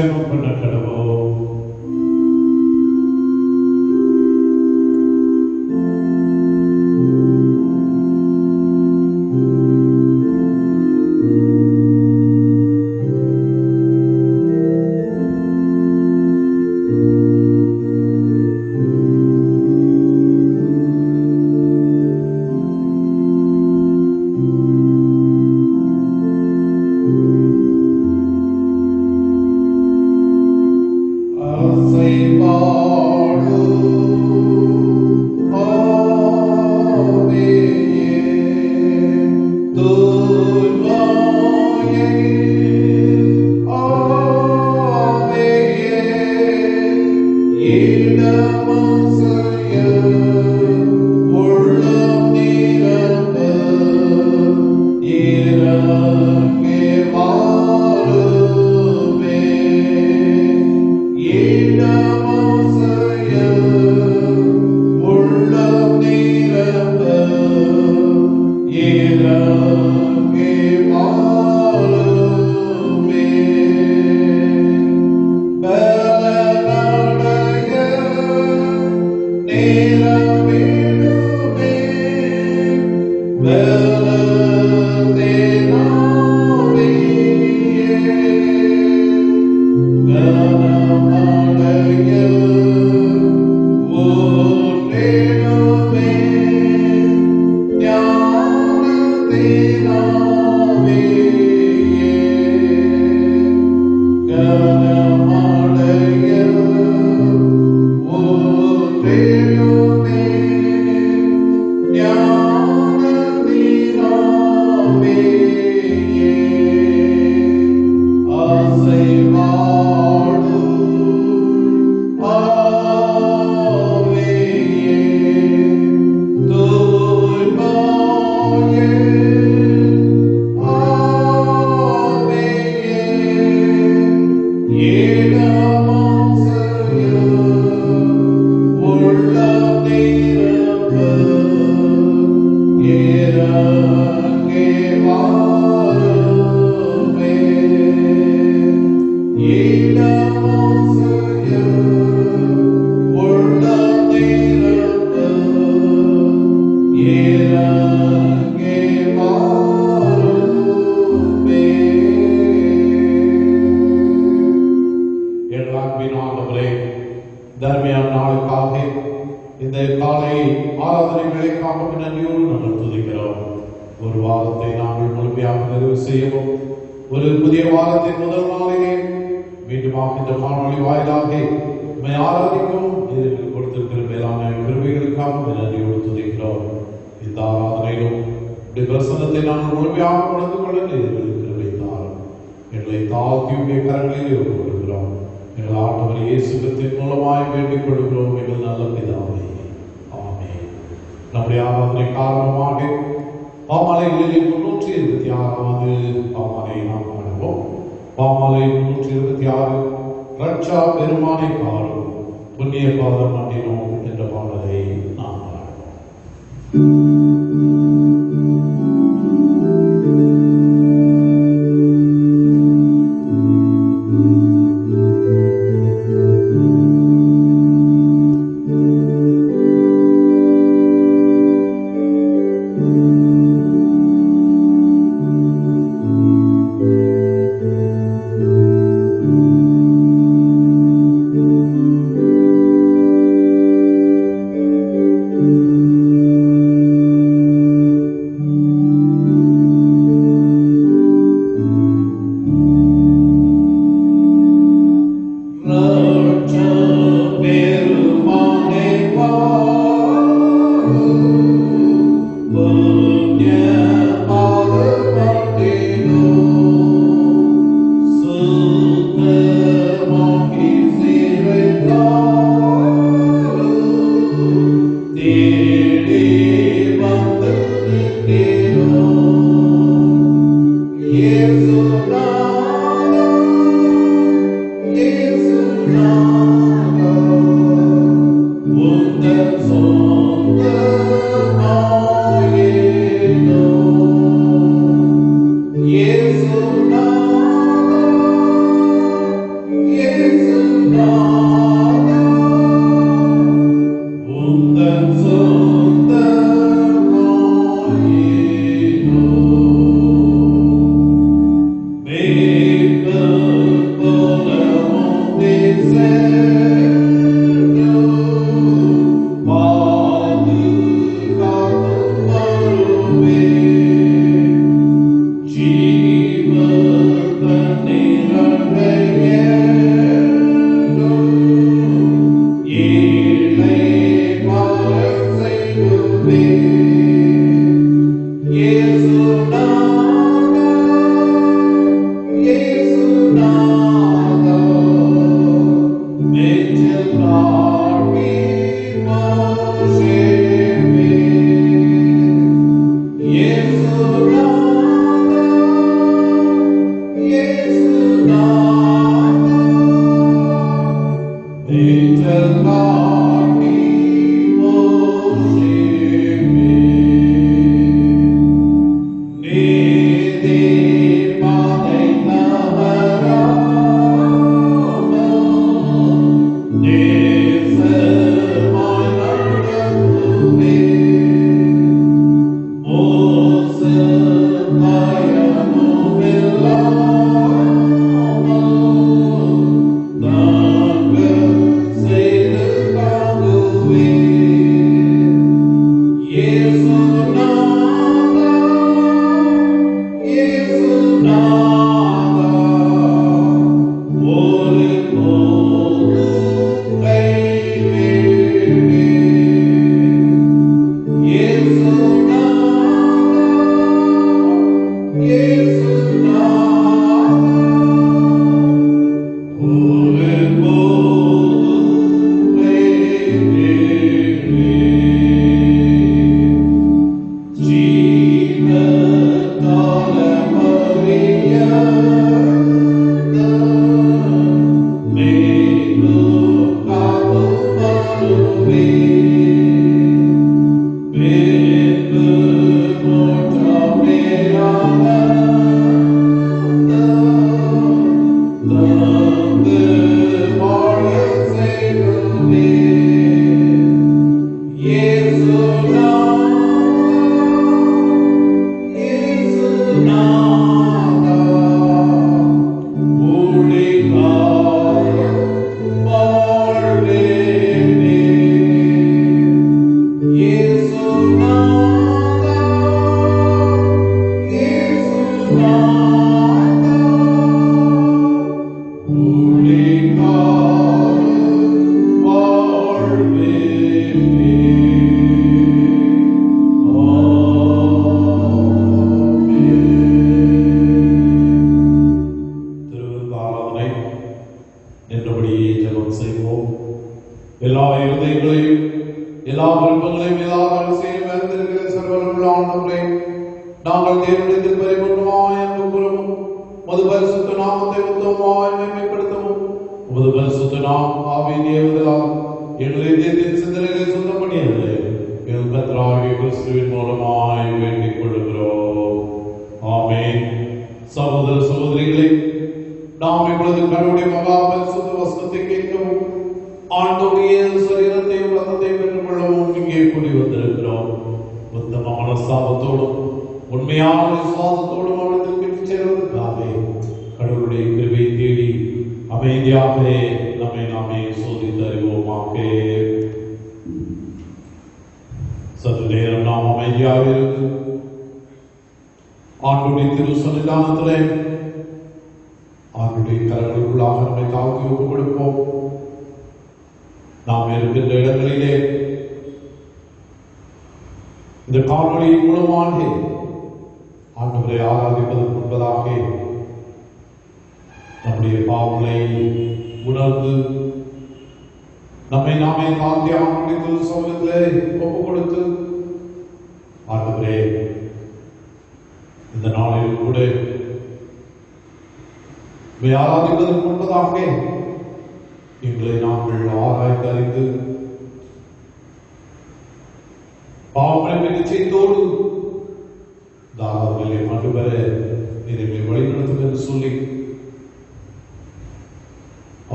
ஜெபம் பண்ண கடவோம்.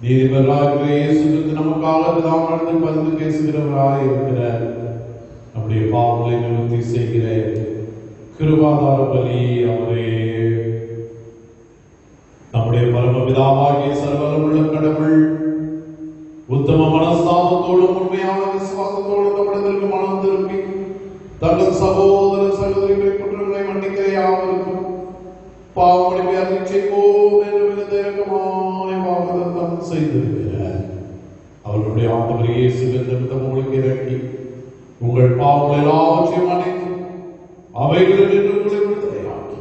நீதிபதியாகிய இயேசு கிறிஸ்து நமக்காக பிதாவிடம் பரிந்து பேசுகிறவராய் இருக்கிறார். நம்முடைய பாவங்களை நிவர்த்தி செய்கிற கிருபாதார பலி அவரே. நம்முடைய பரமபிதாவாகிய சர்வவல்லமையுள்ள கடவுள் உத்தம மனஸ்தாபத்தோடும் உண்மையான விசுவாசத்தோடும் நம்மிடத்திற்கு மனம் திரும்பி தங்கள் சகோதர சகோதரிகளின் குற்றங்களை மன்னிக்கிற யாவருக்கும் பாவமளிப்பை அருள் செய்வோம் என்று விருந்தமாய் வாக்குத்தத்தம் செய்திருக்கிறார். அவருடைய ஆண்டவர் இயேசு கிறிஸ்து உங்களுக்கு இறங்கி உங்கள் பாவங்கள் எல்லாவற்றையும் மன்னித்து அவைகளில் நின்று உங்களை விடுதலையாக்கி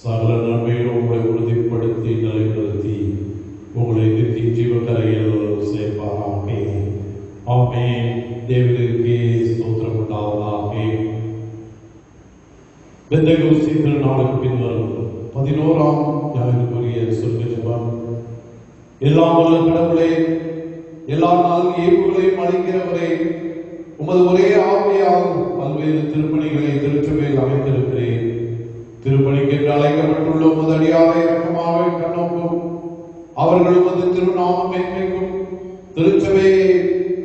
சகல நன்மையிலும் உங்களை உறுதிப்படுத்தி நிலைநிறுத்தி உங்களை நித்திய ஜீவக்கரையில் சேர்ப்பாராக. ஆமென். தேவனுக்கே ஸ்தோத்திரம் உண்டாவதாக. பெந்தெகோஸ்தே திருநாளுக்கு பின்வரும் 11ஆம் ஞாயிற்றுக்குரிய சொர்க்க ஜெபம். எல்லாம் வல்ல கடவுளே, எல்லா நாள் ஏவுகளையும் அளிக்கிறவரே, உமது ஒரே ஆவியால் பல்வேறு திருப்பணிகளை திருச்சபையில் அமைத்திருக்கிறேன். திருப்பணிக்கு அழைக்கப்பட்டுள்ள உமது அடியாரை இரக்கமாக கண்ணோக்கும். அவர்கள் உமது திருநாம மேன்மைக்கும் திருச்சபையை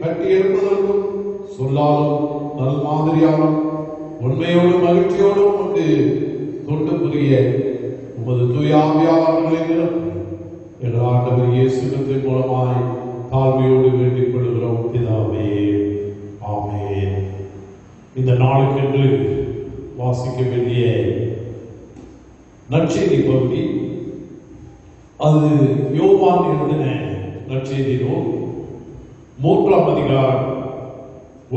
கட்டி எழுப்பதற்கும் சொல்லாலும் நல் மாதிரியாலும் உண்மையோடும் மகிழ்ச்சியோடும் உமக்கு தொண்டு புரிய உமது தூய ஆவியாளர்களை நிரப்பும். என்ற ஆண்டவர் இயேசு கிறிஸ்துவின் மூலமாய் தாழ்மையோடு வேண்டிக் கொள்கிறோம் பிதாவே. ஆமென். இந்த நாளுக்கென்று வாசிக்க வேண்டிய நற்செய்தி பகுதி, அது யோவான் எழுதின நற்செய்தி நூல் 3ஆம் அதிகாரம்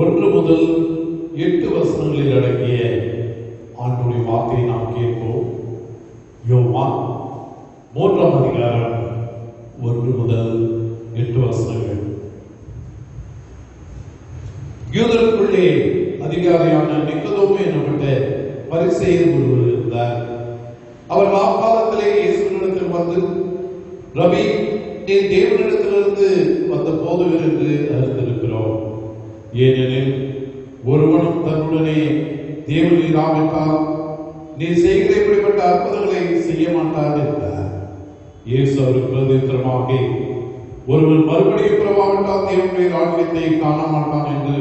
1 முதல் 8 வசனங்களில் அடங்கிய ஆண்டவருடைய வார்த்தையை நாம் கேட்போம். யோவான் 3ஆம் அதிகாரம் 1 முதல் 8 வசனங்கள். யூதருக்குள்ளே அதிகாரியான நிக்கோதேமு எனப்பட்ட பரிசேயர் ஒருவர் இருந்தார். அவர் காலத்திலே இயேசுவினிடத்தில் வந்து, ரபி, நீ தேவனிடத்திலிருந்து வந்த போதுவர் என்று அறிந்திருக்கிறோம். ஏனெனில் ஒருவனும் தன்னுடனே தேவன் இராவிட்டால் நீ செய்கிற இப்படிப்பட்ட அற்புதங்களை செய்ய மாட்டார் என்றார். இயேசு அவருக்கு பிரதித்திரமாக, ஒருவன் மறுபடியும் பிறவாவிட்டால் தேவனுடைய ராஜ்யத்தை காண மாட்டான் என்று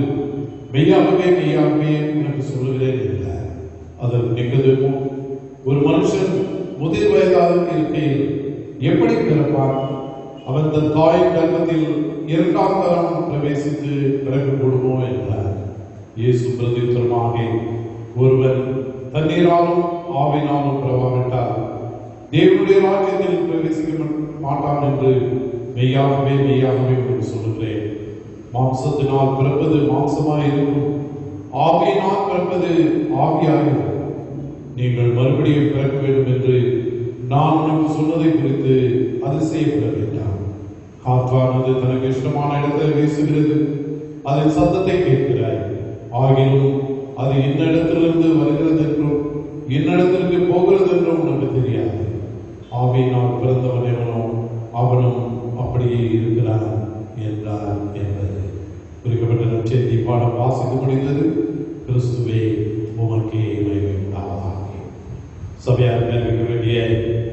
மெய்யாகவே எனக்கு சொல்லுகிறேன் என்றார். அதற்கு நிக்கோதேமு, ஒரு மனுஷன் முதிர் வயதாக இருக்கையில் எப்படி பிறப்பான்? அவன் தன் தாயின் கர்ப்பத்தில் 2ஆம் தரம் பிரவேசித்து பிறகு கொடுமோ என்றார். இயேசு பிரதித்திரமாக, ஒருவன் தண்ணீராலும் ஆவினாலும் பிறவாவிட்டால் தேவனுடைய ராஜ்யத்தில் பிரவேசிக்க மாட்டான் என்று மெய்யாகவே உங்களுக்கு சொல்லுகிறேன். மாம்சத்தினால் பிறப்பது மாம்சமாய் இருக்கும், ஆவியினால் பிறப்பது ஆவியாக இருக்கும். நீங்கள் மறுபடியும் பிறக்க வேண்டும் என்று நான் உனக்கு சொன்னதை குறித்து அதிசயப்பட வேண்டாம். காற்றானது தனக்கு இஷ்டமான இடத்தில் வீசுகிறது, அதன் சத்தத்தை கேட்கிறாய், ஆகிலும் அது இன்ன இடத்திலிருந்து வருகிறது என்றும் இன்னிடத்திற்கு போகிறது என்றும் உனக்கு தெரியாது. ஆவியினால் பிறந்தவன் எவனோ அவனும் அப்படியே இருக்கிறான் என்றார் என்பது குறிக்கப்பட்ட நற்செய்தி பாடம் வாசித்து முடிந்தது. கிறிஸ்துவே உமக்கே மகிமை உண்டாவதாக. சபையார் அறிவிக்க வேண்டிய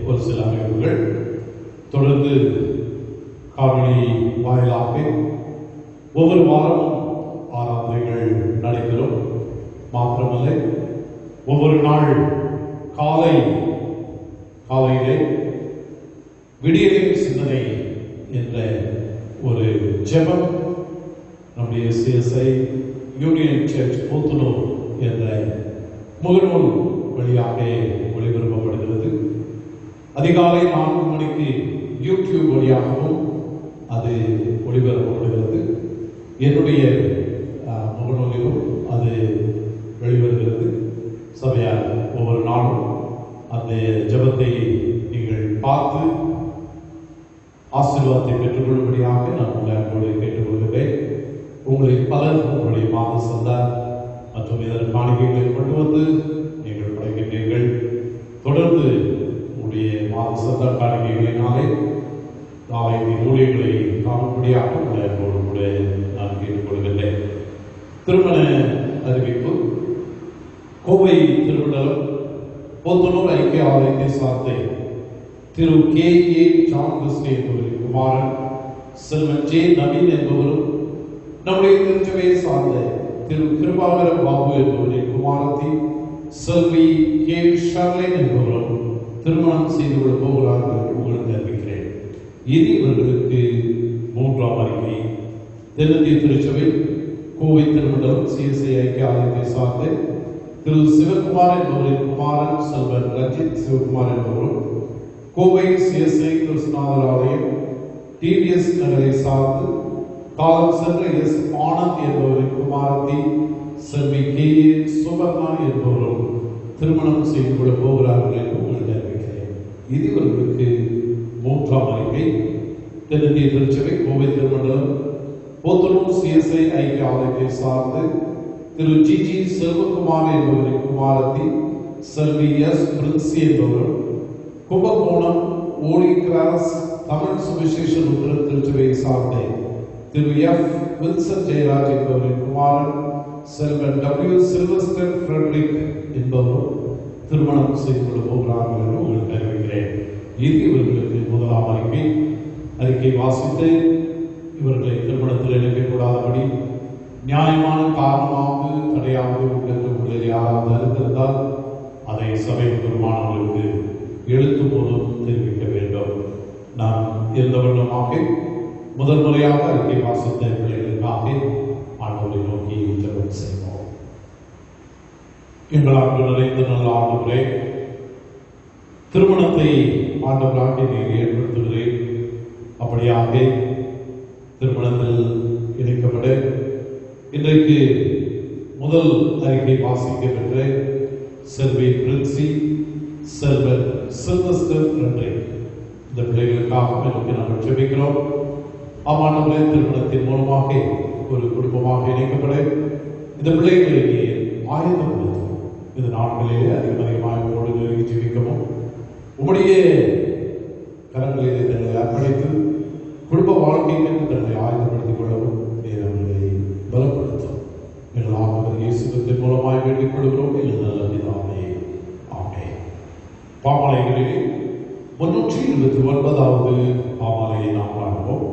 ஒரு சில அறிவுகள். தொடர்ந்து காணொளி வாயிலாக ஒவ்வொரு வாரமும் ஆராதனைகள் நடைபெறும். மாத்திரமல்ல, ஒவ்வொரு நாள் காலையிலே விடியலின் சிந்தனை என்ற ஒரு ஜெபம் நம்முடைய CSI யூனியன் சர்ச் போத்தனூர் என்ற முகநூல் வழியாக ஒளிபரப்பப்படுகிறது. அதிகாலை 4 மணிக்கு யூடியூப் வழியாகவும் அது ஒளிபரப்பப்படுகிறது. என்னுடைய முகநூலிலும் அது வெளிவருகிறது. சபையார் ஒவ்வொரு நாளும் அந்த ஜெபத்தை நீங்கள் பார்த்து ஆசீர்வாதத்தை பெற்றுக்கொள்ளும்படியாக நான் உங்களை அன்போடு கேட்டுக்கொள்கிறேன். உங்களில் பலர் உங்களுடைய மாத சந்தா மற்றும் இதர காணிக்கைகளை கொண்டு வந்து நீங்கள் படைக்கின்றீர்கள். தொடர்ந்து உங்களுடைய மாத சந்தா காணிக்கைகளினாலே நாளைக்கு ஊழியர்களை காணும்படியாக உங்களை அன்போடு கூட நான் கேட்டுக்கொள்கிறேன். திருமண அறிவிப்பு. கோவை திருமணம் போத்தனூர் ஐக்கிய ஆலயத்தை சார்ந்த திரு K.A. ஜான் கிறிஸ்டியன் குமாரன் செல்வன் ஜே நவீன் என்பவரும் நம்முடைய திருச்சபையை சார்ந்த திரு கிருபாகர பாபு என்பவரின் குமாரத்தி செல்வி கே ஷர்லின் என்பவரும் திருமணம் செய்து கொள்ள போகிறார்கள் உங்களுக்கு அறிவிக்கிறேன். இனி இவர்களுக்கு மூன்றாம் அறிக்கை. தென்னிந்திய திருச்சபை கோவை திருமண்டலம் சிஎஸ்ஐ ஐக்கிய ஆலயத்தை சார்ந்த திரு சிவகுமார் என்பவரின் குமாரன் செல்வன் ரஞ்சித் சிவகுமார் என்பவரும் கோவை சிஎஸ்ஐ கிருஷ்ணாதர் ஆலயம் டிவிஎஸ் நகரை சார்ந்து காலம் சென்ற எஸ் ஆனந்த் என்பவரின் குமாரத்தி செல்வி கே ஏ சுபர்ணா என்பவரும் திருமணம் செய்து கொள்ள போகிறார்கள் என்று உங்களுக்கு அறிவிக்கிறேன். இது இவர்களுக்கு மூன்றாம் அறிக்கை. தென்னிந்திய திருச்சபை கோவை திருமண்டலம் போத்தனூர் சிஎஸ்ஐ ஐக்கிய ஆலயத்தை சார்ந்து திரு ஜி ஜி செல்வகுமார் என்பவரின் குமாரத்தி செல்வி எஸ் பிரின்சி என்பவரும் கும்பகோணம் ஓடி கிராஸ் தமிழ் சுவிசேஷ லுத்தரன் திருச்சபையை சார்ந்த திரு எஃப் வில்சன் ஜெயராஜ் என்பவரின் குமாரன் செல்வன் டபிள்யூ சில்வஸ்டர் ஃப்ரெட்ரிக் என்பவரும் திருமணம் செய்து கொள்ள போகிறார்கள் என்று உங்களுக்கு அறிவிக்கிறேன். இது இவர்களுக்கு முதலாம் அறிக்கை வாசித்து இவர்களை திருமணத்தில் இணைக்கக்கூடாதபடி நியாயமான காரணமாக தடையாக உள்ளது யாராவது அறிந்திருந்தால் அதை சபை பெருமானவர்களுக்கு எழுத்து மூலம் தெரிவிக்க வேண்டும். நாம் எந்த வண்ணமாக முதல் முறையாக அறிக்கை வாசித்த பிள்ளைகளுக்காக ஆண்டவரை நோக்கி ஜெபம் செய்வோம். எங்கள் அன்பு நிறைந்த நல்ல ஆண்டவரே, திருமணத்தை ஆண்டவராக நீர் ஏற்படுத்துகிறேன். அப்படியாக திருமணத்தில் இணைக்கப்பட இன்றைக்கு முதல் அறிக்கை வாசிக்க பெற்ற செல்வி பிரின்சி செல்வன் சில்வஸ்டர் ஃப்ரெட்ரிக் இந்த பிள்ளைகளுக்காக எனக்கு நாங்கள் ஜெபிக்கிறோம். ஆமாண்டவரே, திருமணத்தின் மூலமாக ஒரு குடும்பமாக இணைக்கப்பட இந்த பிள்ளைகளை ஆயத்தப்படுத்தும். இந்த நாட்களிலே அதிகமாக நெருங்கி ஜெபிக்கவும் உம்முடைய கரங்களிலே தங்களை அர்ப்பணித்து குடும்ப வாழ்க்கைக்கு தங்களை ஆயத்தப்படுத்திக் கொள்ளவும் நீர் அவர்களை பலப்படுத்தும். எங்கள் ஆண்டவர் இயேசு கிறிஸ்துவின் மூலமாய் வேண்டிக் கொள்கிறோம். எங்கள் நல்ல பிதாவே, ஆமென். பாமாலைகளிலே 329வது பாமாலையை நாம் காண்போம்.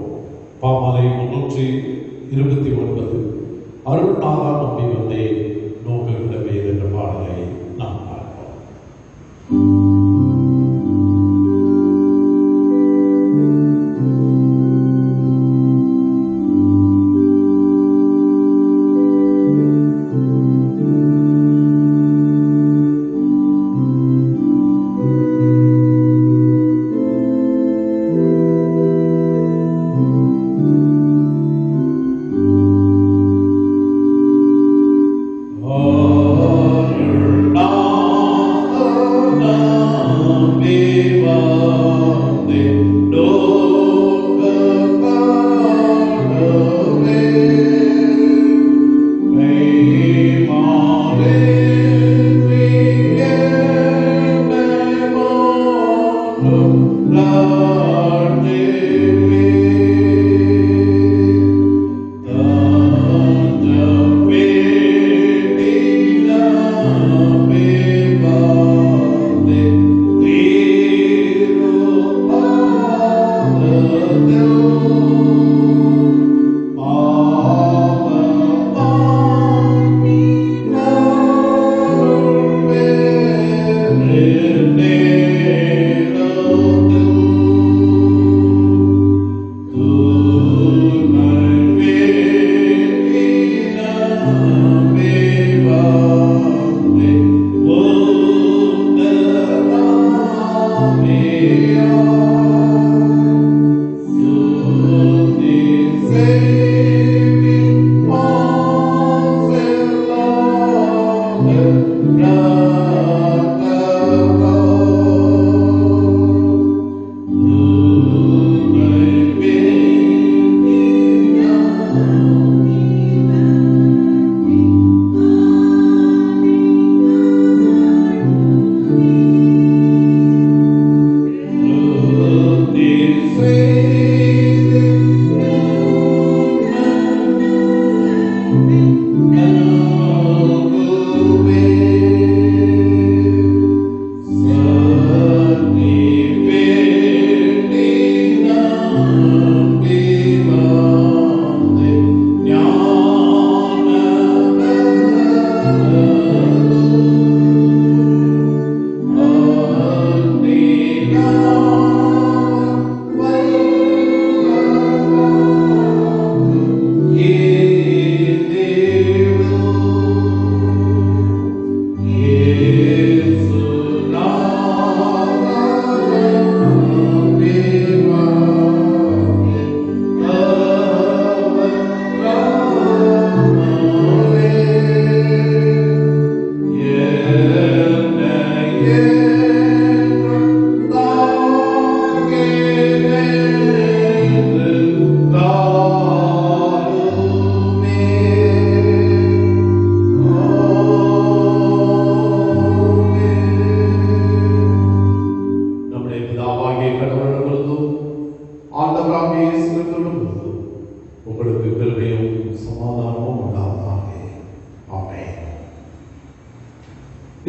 பாமாலை 329 அருள்நாதாம் நம்பி வந்தே நோக்கவிடவே என்ற பாடலை நாம் பார்ப்போம்.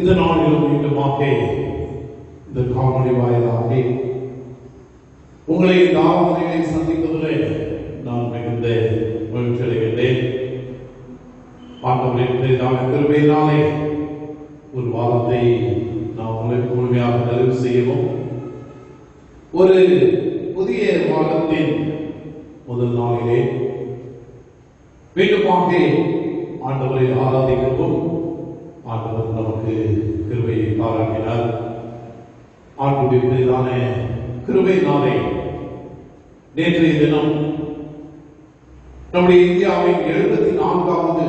இந்த நாளிலும் மீண்டுமாக இந்த காணொளி வாயிலாக உங்களை இந்த ஆராதனையை சந்திப்பதிலே நான் மிகுந்த மகிழ்ச்சி அடைகின்றேன். ஆண்டவரின் பெரிதான கிருபையினாலே ஒரு வாரத்தை நாம் உங்களுக்கு முழுமையாக நிறைவு செய்யவும், ஒரு புதிய வாரத்தின் முதல் நாளிலே மீண்டுமாக ஆண்டவரை ஆராதிக்கவும் ஆண்டவர் நமக்கு கிருபையை பாராட்டினார். ஆண்டுடைய பெரிதான கிருபையினாலே நேற்றைய தினம் நம்முடைய இந்தியாவின் 74வது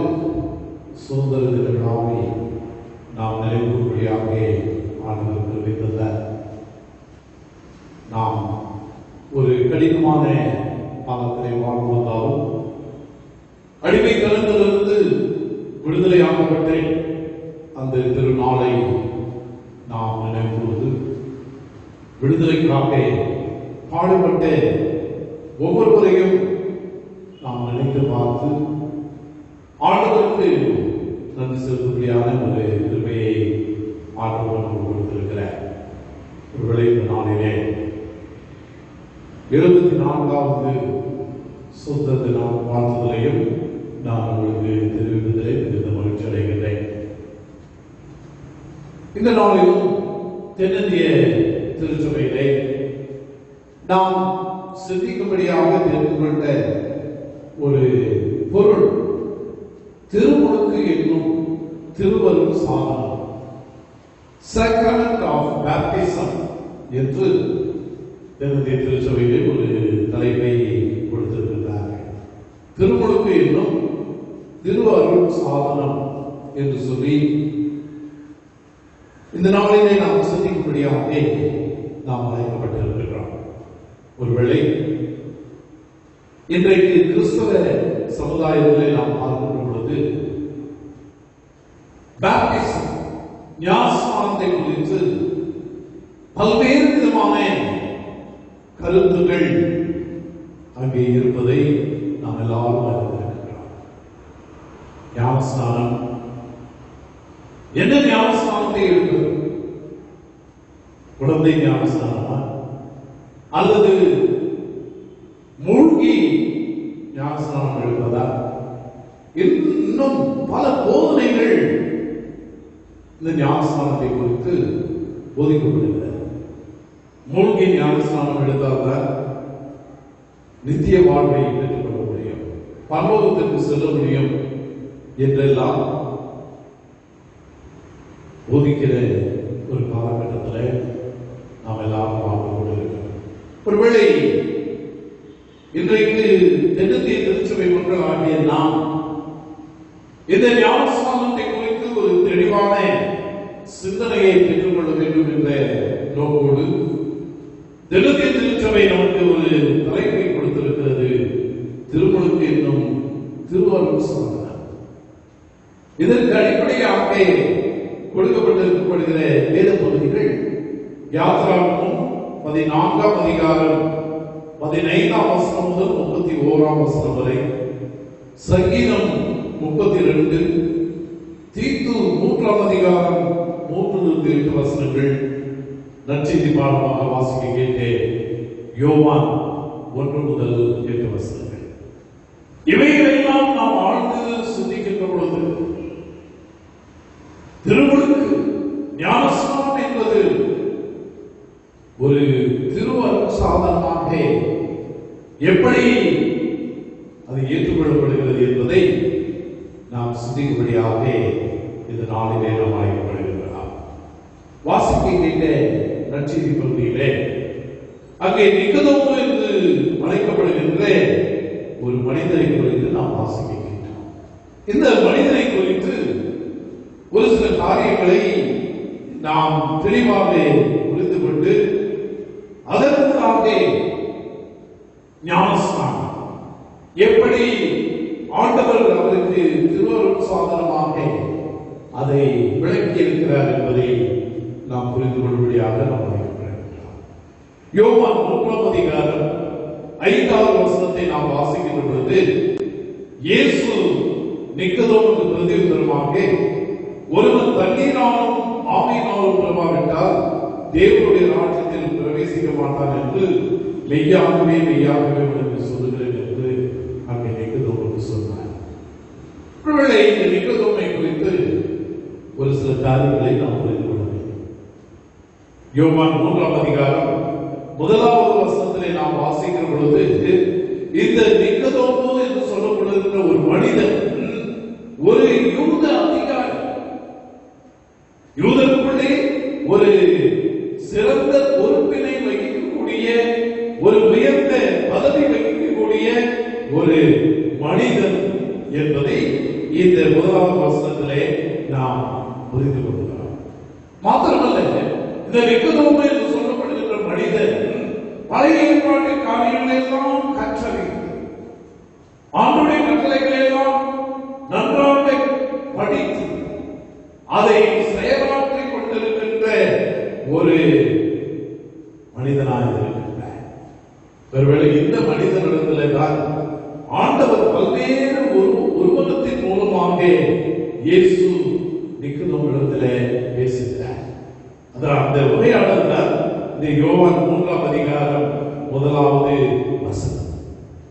சுதந்திர தின விழாவை நாம் நிறைவேற்றும்படியாக ஆண்டவர் கிருபை தந்தார். நாம் ஒரு கடினமான காலத்திலே வாழ்ந்து வந்தாலும் அடிமை தளத்திலிருந்து விடுதலையாக்கப்பட்ட அந்த திருநாளை நாம் நினைப்பொழுது விடுதலைக்காக பாடுபட்ட ஒவ்வொருவரையும் நாம் நினைத்து பார்த்து ஆண்டவருக்கு நன்றி செலுத்தும்படியான ஒரு கிருபையை ஆண்டவர் நமக்கு கொடுத்திருக்கிறார். ஒருவேளை இந்த நாளிலே 74வது சுதந்திர தின வாழ்த்துதலையும் நான் உங்களுக்கு தெரிவிப்பதிலே மிகுந்த மகிழ்ச்சி அடைகின்றேன். இந்த நாளிலும் தென்னிந்திய திருச்சபையிலே நாம் சிந்திக்கும்படியாக தெரிந்து கொண்ட ஒரு பொருள் திருமுழுக்கு என்னும் திருவருள் சாதனம், Sacrament of Baptism என்று தென்னிந்திய திருச்சபையிலே ஒரு தலைப்பை கொடுத்திருக்கிறார்கள். திருமுழுக்கு என்னும் திருவருள் சாதனம் என்று சொல்லி இந்த நாளிலே நாம் சிந்திக்கும்படியாக நாம் அழைக்கப்பட்டிருக்கிறோம். ஒருவேளை இன்றைக்கு கிறிஸ்தவ சமுதாயத்திலே நாம் பார்க்கின்ற பொழுது பாப்டிசம் ஞானஸ்நானத்தை குறித்து பல்வேறு விதமான கருத்துக்கள் அங்கே இருப்பதை நாம் எல்லாரும் அறிந்திருக்கிறோம். ஞானஸ்நானம் என்ன? ஞானஸ்நானத்தை எடுப்பது குழந்தை ஞானஸ்நானமா அல்லது மூழ்கி ஞானஸ்நானம் எடுப்பதா? இன்னும் பல போதனைகள் இந்த ஞானஸ்நானத்தை குறித்து போதிக்கப்படுகிறது. மூழ்கி ஞானஸ்நானம் எடுத்தால்தான் நித்திய வாழ்வை பெற்றுக்கொள்ள முடியும், பரலோகத்திற்கு செல்ல முடியும் என்றெல்லாம் போதிக்கிற ஒரு காலகட்டத்தில் நாம் எல்லாரும் வாழ்ந்து கொண்டிருக்கிறோம். ஒருவேளை இன்றைக்கு தென்னிந்திய திருச்சபை மக்கள் ஆகிய நாம் இந்த ஞானஸ்நானத்தை குறித்து ஒரு தெளிவான சிந்தனையை பெற்றுக்கொள்ள வேண்டும் என்ற நோக்கோடு தென்னிந்திய திருச்சபை நமக்கு ஒரு தலைப்பை கொடுத்திருக்கிறது, திருமுழுக்கு என்னும் திருவருள் சாதனம். இதற்கு அடிப்படையாக கொடுக்கப்பட்டிருக்கப்படுகிற வேத பகுதிகள் யாத்ராகமம் 14ஆம் அதிகாரம் 15ஆம் வசனம் முதல் 31ஆம் வசனம் வரை, சங்கீதம் 32, தீத்து 3ஆம் அதிகாரம் 3-8 வசனங்கள், நற்செய்தி பாடமாக வாசிக்க கேட்டேன் யோவான் 1 முதல் 8 வசனங்கள். இவைகளெல்லாம் நாம் ஆழ்ந்து சிந்திக்கின்ற பொழுது திருமுழுக்கு ஞானஸ்நானம் என்பது ஒரு திருவருள் சாதனமாக எப்படி அது ஏற்றுக்கொள்ளப்படுகிறது என்பதை நாம் சிந்திக்கும்படியாக இந்த நாளிலே நாம் அழைக்கப்படுகின்றோம். வாசிக்க கேட்ட நற்செய்தி பகுதியிலே அங்கே நிக்கதோமு என்று அழைக்கப்படுகின்ற ஒரு மனிதரை குறித்து நாம் வாசிக்க கேட்டோம். இந்த மனிதரை குறித்து ஒரு சில காரியங்களை நாம் தெளிவாக புரிந்து கொண்டு அதற்காக ஞானஸ்நானம் எப்படி ஆண்டவர் அவருக்கு திருவருள் சாதனமாக அதை விளக்கி இருக்கிறார் என்பதை நாம் புரிந்து கொள்ளும்படியாக நாம் அழைக்கப்படுகிறோம். யோவான் 3ஆம் அதிகாரம் 5வது வசனத்தை நாம் வாசிக்கின்ற பொழுது இயேசு நிக்கதோமுக்கு பிரதியுத்தரமாக ஒருவன் தண்ணீராலும் ஆவியினாலும் பிறவாவிட்டால் தேவனுடைய ராஜ்யத்தில் பிரவேசிக்க மாட்டான் என்று மெய்யாகவே உங்களுக்கு சொல்லுகிறேன் என்று அங்கே நிக்கதோமுக்கு சொன்னார். ஒருவேளை இந்த நிக்கதோமை குறித்து ஒரு சில காரியங்களை நாம் புரிந்து கொள்ள வேண்டும். யோவான் 3ஆம் அதிகாரம் 1வது வசனத்திலே நாம் வாசிக்கிற பொழுது இந்த நிக்கதோமு என்று சொல்லப்படுகிற ஒரு மனிதன் ஒரு யூத அதிகாரி, யூதருக்குள்ளே ஒரு சிறந்த பொறுப்பினை வகிக்கக்கூடிய, ஒரு உயர்ந்த பதவி வகிக்கக்கூடிய ஒரு மனிதன் என்பதை இந்த 1வது வசனத்திலே நாம் புரிந்து கொள்கிறோம். மாத்திரமல்ல, இந்த நிக்கதோமு என்று சொல்லப்படுகின்ற மனிதன் பழைய ஏற்பாட்டு காரியங்களை எல்லாம் கற்றறிந்து ஆண்டுடைய கட்டளைகளை எல்லாம் நன்றாக படித்து அதை செயலாற்றிக் கொண்டிருக்கின்ற ஒரு மனிதனாக இருக்கின்றார். ஒருவேளை இந்த மனிதனிடத்தில் தான் ஆண்டவர் பல்வேறு உருவகத்தின் மூலமாக இயேசு நிக்கதோமிடத்திலே பேசுகிறார். அந்த உரையாடல் தான் இந்த யோவான் 3ஆம் அதிகாரம் 1வது வசனம்.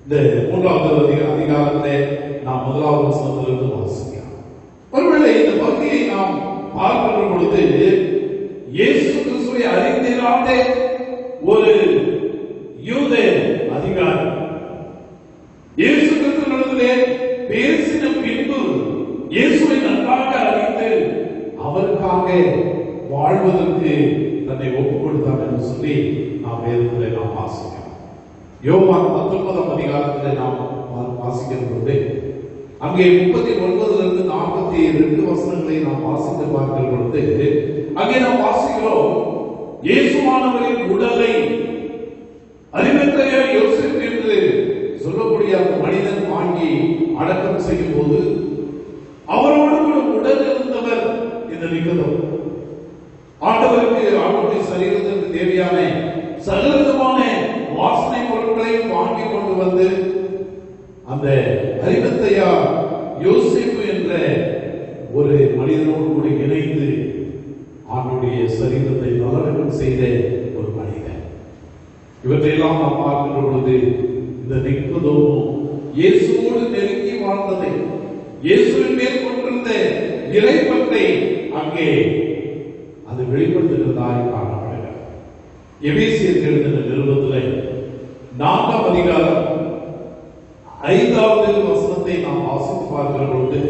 இந்த 3வது அதிகாரத்தை நாம் 1வது வசனத்திலிருந்து வாசிக்கலாம். ஒருவேளை இந்த பகுதியை நாம் பார்க்கிற பொழுது இயேசு கிறிஸ்துவை அறிந்திராத ஒரு யூத அதிகாரி இயேசு கிறிஸ்துவிடத்திலே பேசின பின்பு இயேசுவை நன்றாக அறிந்து அவருக்காக வாழ்வதற்கு தன்னை ஒப்புக் கொடுத்தார் என்று சொல்லி நாம் வேதத்திலே நாம் வாசிக்கிறோம். யோவான் 19ஆம் அதிகாரத்திலே நாம் வாசிக்கிற பொழுது அங்கே 39 42 வசனங்களை நாம் வாசித்து பார்க்கிற பொழுது அங்கே நாம் வாசிக்கிறோம், இயேசுவானவரின் உடலை அரிமத்தேயா யோசேப்பு என்று சொல்லக்கூடிய அந்த மனிதன் வாங்கி அடக்கம் செய்யும் போது அவரோடு கூட உடல் இருந்தவர் இந்த நிக்கதோமு. ஆண்டவருக்கு ஆண்டவருடைய சரீரத்திற்கு தேவையான சகலவிதமான வாசனை பொருட்களை வாங்கி கொண்டு வந்து அந்த அரிமத்தேயா யோசேப்பு என்ற ஒரு மனிதனோடு கூட இணைந்து ஆண்டவருடைய சரீரத்தை நல்லடக்கம் செய்த ஒரு மனிதன். இவற்றையெல்லாம் நாம் பார்க்கின்ற பொழுது இந்த நிக்கதோமு இயேசுவோடு நெருங்கி வாழ்ந்ததை, இயேசுவின் மேல் கொண்டிருந்த இறைப்பற்றை அங்கே அது வெளிப்படுத்துகிறதாய் காணப்படுகிறது. எபேசியருக்கு எழுதின நிருபத்திலே 4ஆம் அதிகாரம் 5வது வசனத்தை நாம் வாசித்து பார்க்கிற பொழுது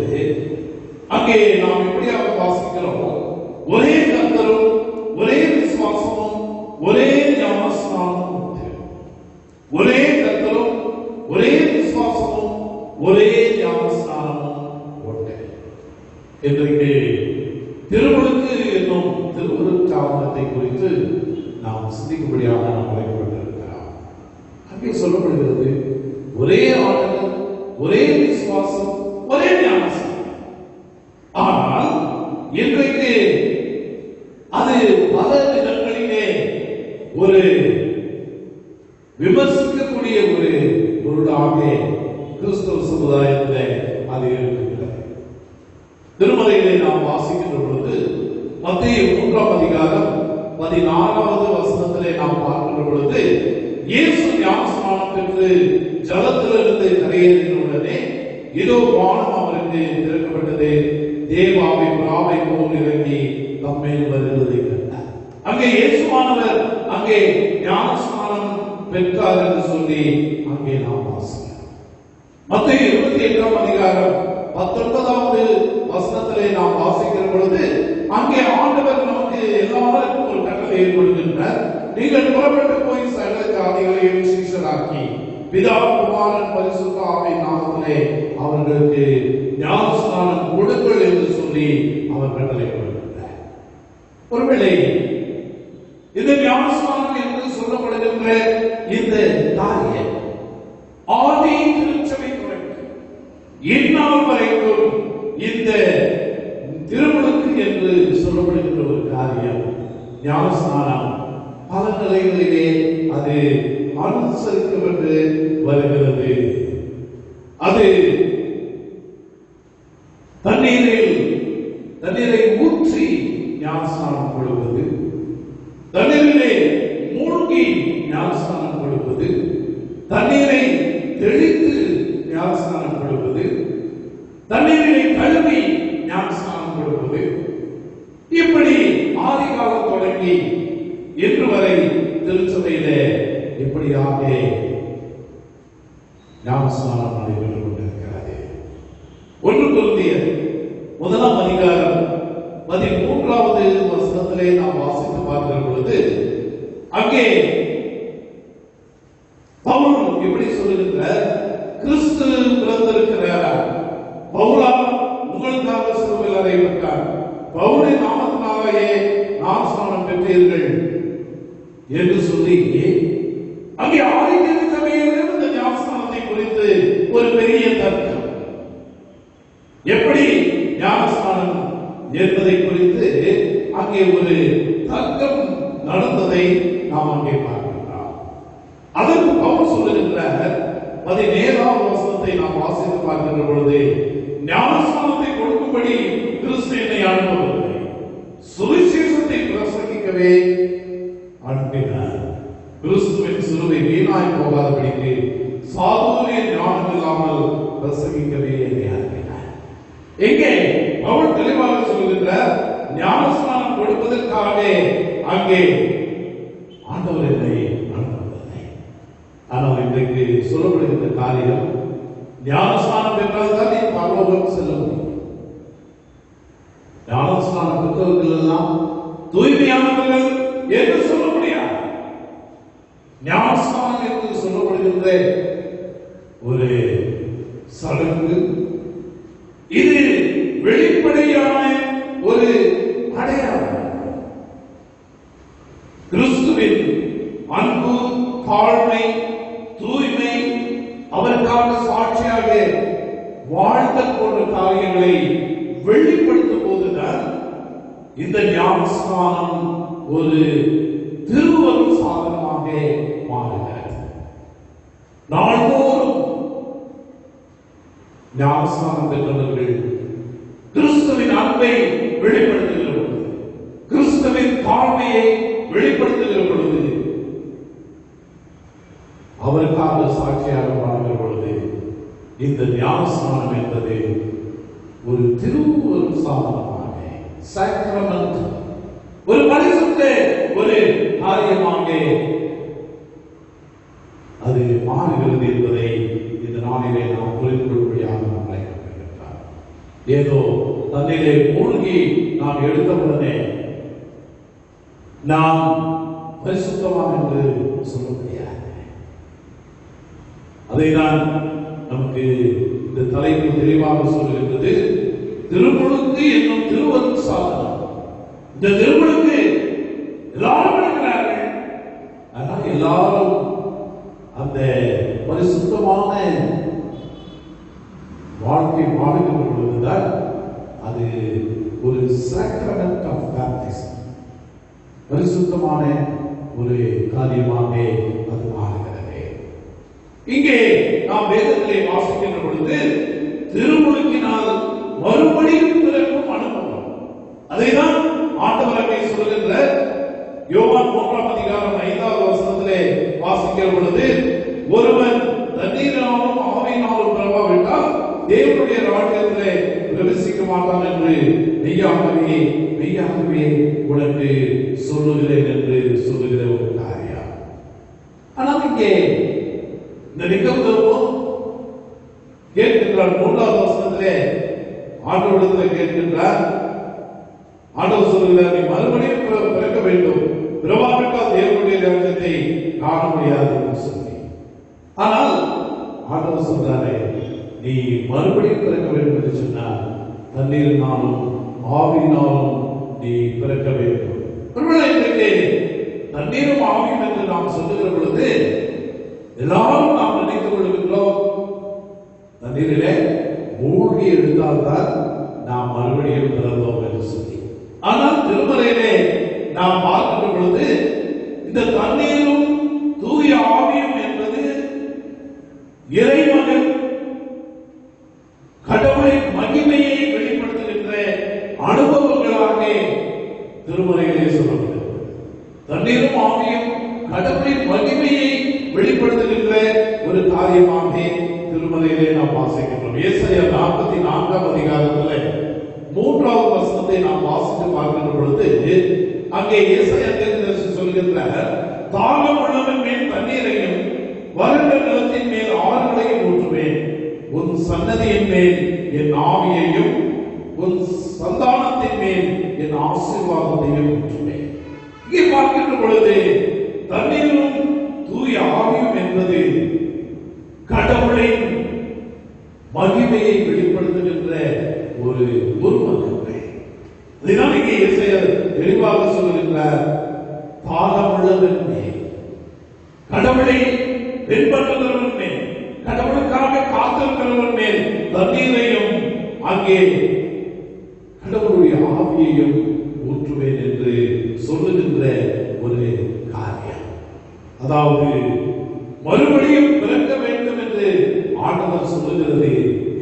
அங்கே நாம் எப்படியாக வாசிக்கிறோம், ஒரே கர்த்தரும் ஒரே விசுவாசமும் ஒரே ஞானஸ்நானமும் உண்டு. ஒரே கர்த்தரும் ஒரே விசுவாசமும் ஒரே ஞானஸ்நானமும் உண்டு. இன்றைக்கு திருமுழுக்கு என்னும் திருவுருச்சாதனத்தை குறித்து நாம் சிந்திக்கும்படியாக நாம் அழைக்கப்பட்டிருக்கிறோம். அங்கே சொல்லப்படுகிறது, ஒரே ஆண்டவர், ஒரே விசுவாசம், ஒரே ஞானஸ்நானம். ஆனால் இன்றைக்கு அது பல விதங்களிலே ஒரு விமர்சிக்கக்கூடிய ஒரு பொருளாக கிறிஸ்தவ சமுதாயத்தில் அது இருக்கின்றது. திருமலையிலே நாம் வாசிக்கின்ற பொழுது மத்தேயு 3ஆம் அதிகாரம் 14வது வசனத்திலே நாம் பார்க்கின்ற பொழுது இயேசு ஞானஸ்நானம் பெற்று ஜலத்திலிருந்து கரையேறின உடனே இதோ வானம் அவருக்கு திறக்கப்பட்டது, தேவாவை புறாவை போல் இறங்கி தம்மேல் வருகிறதை கண்டார். அங்கே இயேசுவானவர் அங்கே ஞானஸ்நானம் பெற்றார் என்று சொல்லி அங்கே நாம் வாசிக்கிறோம். மத்தேயு 28ஆம் அதிகாரம் 19வது வசனத்திலே நாம் வாசிக்கிற பொழுது அங்கே ஆண்டவர் நமக்கு எல்லாருக்கும் ஒரு கட்டளை ஏற்படுகின்றார். நீங்கள் புறப்பட்டு போய் சகல ஜாதிகளையும் சீஷராக்கி பிதா குமாரன் பரிசுத்த ஆவியின் நாமத்திலே அவர்களுக்கு ஞானஸ்நானம் கொடுங்கள் என்று சொல்லி அவர் கட்டளை கொடுக்கின்றார். ஒருவேளை இந்த ஞானஸ்நானம் என்று சொல்லப்படுகின்ற இந்த காரியம் ஆதி திருச்சபை தொடங்கி இந்நாள் வரைக்கும் இந்த திருமுழுக்கு என்று சொல்லப்படுகின்ற ஒரு காரியம், ஞானஸ்நானம் பல நிலைகளிலே அது அனுசரிக்கப்பட்டு வருகிறது. அது தண்ணீரில் தண்ணீரை ஊற்றி ஞானஸ்நானம் கொடுப்பது, தண்ணீரிலே மூழ்கி ஞானஸ்நானம் கொடுப்பது, தண்ணீரை தெளித்து ஞானஸ்நானம் கொடுப்பது, தண்ணீரை கழுவி ஞானஸ்நானம் கொடுப்பது, இப்படி ஆதி காலம் தொடங்கி இன்று வரை திருச்சபையிலே இப்படியாக ஞானஸ்நானம் நடைபெற்றுக் கொண்டிருக்கிறது. 1 கொரிந்தியர் 1 அதிகாரம் 13வது வசனத்திலே நாம் வாசித்து பார்க்கிற பொழுது அங்கே பவுல் எப்படி சொல்லுகின்றார்? கிறிஸ்து பிறந்திருக்கிறார், பவுலா உங்களுக்காக சிலுவையில் அறையப்பட்டார், பவுலின் நாமத்தினாலேயே ஞானஸ்நானம் பெற்றீர்கள் என்று சொல்லி அங்கே ஆதிக்க சபையில் இந்த ஞானஸ்நானத்தை குறித்து ஒரு பெரிய தர்க்கம், எப்படி ஞானஸ்நானம் என்பதை குறித்து அங்கே ஒரு தர்க்கம் நடந்ததை நாம் அங்கே பார்க்கின்றோம். அதற்கு பவுல் சொல்லுகின்றார் 17வது வசனத்தை நாம் வாசித்து பார்க்கின்ற பொழுது, ஞானஸ்நானத்தை கொடுக்கும்படி கிறிஸ்து என்னை அனுப்பவில்லை, சுவிசேஷத்தை பிரசங்கிக்கவே அனுப்பினார். கிறிஸ்துவின் சிலுவை வீணாய் போகாதபடிக்கு சாதுரிய ஞானம் இல்லாமல் பிரசங்கிக்கவே என்னை அனுப்பினார். எங்கே பவுல் தெளிவாக சொல்லுகின்றார், ஞானஸ்நானம் கொடுப்பதற்காகவே அங்கே ஆண்டவர் என்னை அனுப்பவில்லை. ஆனால் இன்றைக்கு சொல்லப்படுகின்ற காரியம், ஞானஸ்நானம் பெற்றால் தான் நீ பரலோகம் செல்ல முடியும். ஞானஸ்நானம் பெற்றவர்கள் எல்லாம் தூய்மையானவர்கள் என்று சொல்ல முடியாது. ஞானஸ்நானம் என்று சொல்லப்படுகின்ற ஒரு சடங்கு, இது வெளிப்படையான ஒரு அடையாளம். கிறிஸ்துவின் அன்பு, தாழ்மை, தூய்மை, அவருக்காக சாட்சியாக வாழ்தல் போன்ற காரியங்களை வெளிப்படுத்தும் போதுதான் இந்த ஞானஸ்நானம் ஒரு திருவருள் சாதனமாக மாறுகிறது. நாள்தோறும் ஞானஸ்நானம் பெற்றவர்கள் கிறிஸ்துவின் அன்பை வெளிப்படுத்துகிற பொழுது, கிறிஸ்துவின் தாழ்மையை வெளிப்படுத்துகிற பொழுது, அவருக்காக சாட்சியாக வாழ்கிற பொழுது, இந்த ஞானஸ்நானம் என்பது ஒரு திருவருள் சாதனமாக, சாக்ரமெண்ட், ஒரு பரிசுத்த ஒரு காரியமாக அது மாறுகிறது என்பதை இந்த நாளிலே நாம் புரிந்து கொள்ளும்படியாக நாம் அழைக்கப்படுகின்றார். ஏதோ தண்ணீரை மூழ்கி நாம் எடுத்தவுடனே நாம் பரிசுத்தவான் என்று சொல்ல முடியாது. அதைதான் நமக்கு இந்த தலைப்பு தெளிவாக சொல்லுகின்றது. திருமுழுக்கு என்னும் திருவருள் சாதனம். இந்த திருமுழுக்கு எல்லாரும் இருக்கிறார்கள், ஆனால் எல்லாரும் அந்த பரிசுத்தமான வாழ்க்கை வாழ்கின்ற பொழுதுதான் அது ஒரு சாக்ரமெண்ட் ஆஃப் பேப்டிசம், பரிசுத்தமான ஒரு காரியமாக அது மாறுகிறது. இங்கே நாம் வேதத்திலே வாசிக்கின்ற பொழுது திருமுழுக்கினால் மறுபடியும் பிறக்கும் அனுபவம், அதைதான் ஆண்டவர் அங்கே சொல்லுகின்ற யோவான் 3 அதிகாரம் 5வது வசனத்திலே வாசிக்கிற பொழுது, ஒருவன் தண்ணீராலும் ஆவியினாலும் பிறவாவிட்டால் தேவனுடைய ராஜ்யத்திலே பிரவேசிக்க மாட்டான் என்று மெய்யாகவே மெய்யாகவே உனக்கு சொல்லுகிறேன் என்று சொல்லுகிற ஒரு காரியம். ஆனால் இங்கே இந்த நிக்கோதேமு கேட்கின்றார். 3வது வசனத்திலே ஆண்டவரிடத்தில் கேட்கின்றார். ஆண்டவர் சொல்லுகிறார், நீ மறுபடியும் பிறக்க வேண்டும், பிறவாவிட்டால் தேவனுடைய ராஜ்யத்தை காண முடியாது என்று சொல்லி. ஆனால் ஆண்டவர் சொல்றாரு, நீ மறுபடியும் பிறக்க வேண்டும் என்று சொன்னால் தண்ணீரினாலும் ஆவியினாலும் நீ பிறக்க வேண்டும். ஒருவேளை தண்ணீரும் ஆவியும் என்று நாம் சொல்லுகிற பொழுது எல்லாரும் நாம் நினைத்துக் கொள்கின்றோம், தண்ணீரிலே மூழ்கி எழுந்தால்தான் நாம் மறுபடியும் பிறந்தோம் என்று சொல்லி. ஆனால் திருமறையிலே நாம் பார்க்கின்ற பொழுது இந்த தண்ணீரும் தூய ஆவியும் என்பது இறைமகன் கடவுளின் மகிமையை வெளிப்படுத்துகின்ற அனுபவம் திருமறையிலே சொல்லப்படுகிறது. தண்ணீரும் ஆவியும் கடவுளின் மகிமையை வெளிப்படுத்துகின்ற ஒரு காரியமாக திருமறையிலே நாம் வாசிக்கின்றோம். ஏசாயா 44ஆம் அதிகாரத்தில் 3வது வசனத்தை நாம் வாசித்து பார்க்கின்ற பொழுது அங்கே ஏசாயா தீர்க்கதரிசி சொல்கின்றார், தாகம் உள்ளவன் மேல் தண்ணீரையும் வறண்ட நிலத்தின் மேல் ஆறுகளையும் ஊற்றுவேன், உன் சன்னதியின் மேல் என் ஆவியையும் உன் சந்தானத்தின் மேல் என் ஆசீர்வாதத்தையும் ஊற்றுவேன். இங்கே பார்க்கின்ற பொழுது தண்ணீரும் தூய ஆவியும் என்பது கடவுளின் மகிமையை வெளிப்படுத்துகின்ற ஒரு உருவகத்தை. இதனால் இங்கே இயேசு தெளிவாக சொல்லுகின்றார், தாகமுள்ளவன் மேல், கடவுளை பின்பற்றுகிறவன் மேல், கடவுளுக்காக காத்திருக்கிறவன் மேல் தண்ணீரையும் அங்கே கடவுளுடைய ஆவியையும் ஊற்றுவேன் என்று சொல்லுகின்ற ஒரு காரியம். அதாவது மறுபடியும் பிறக்க வேண்டும் என்று ஆண்டவர் சொல்லுகிறது.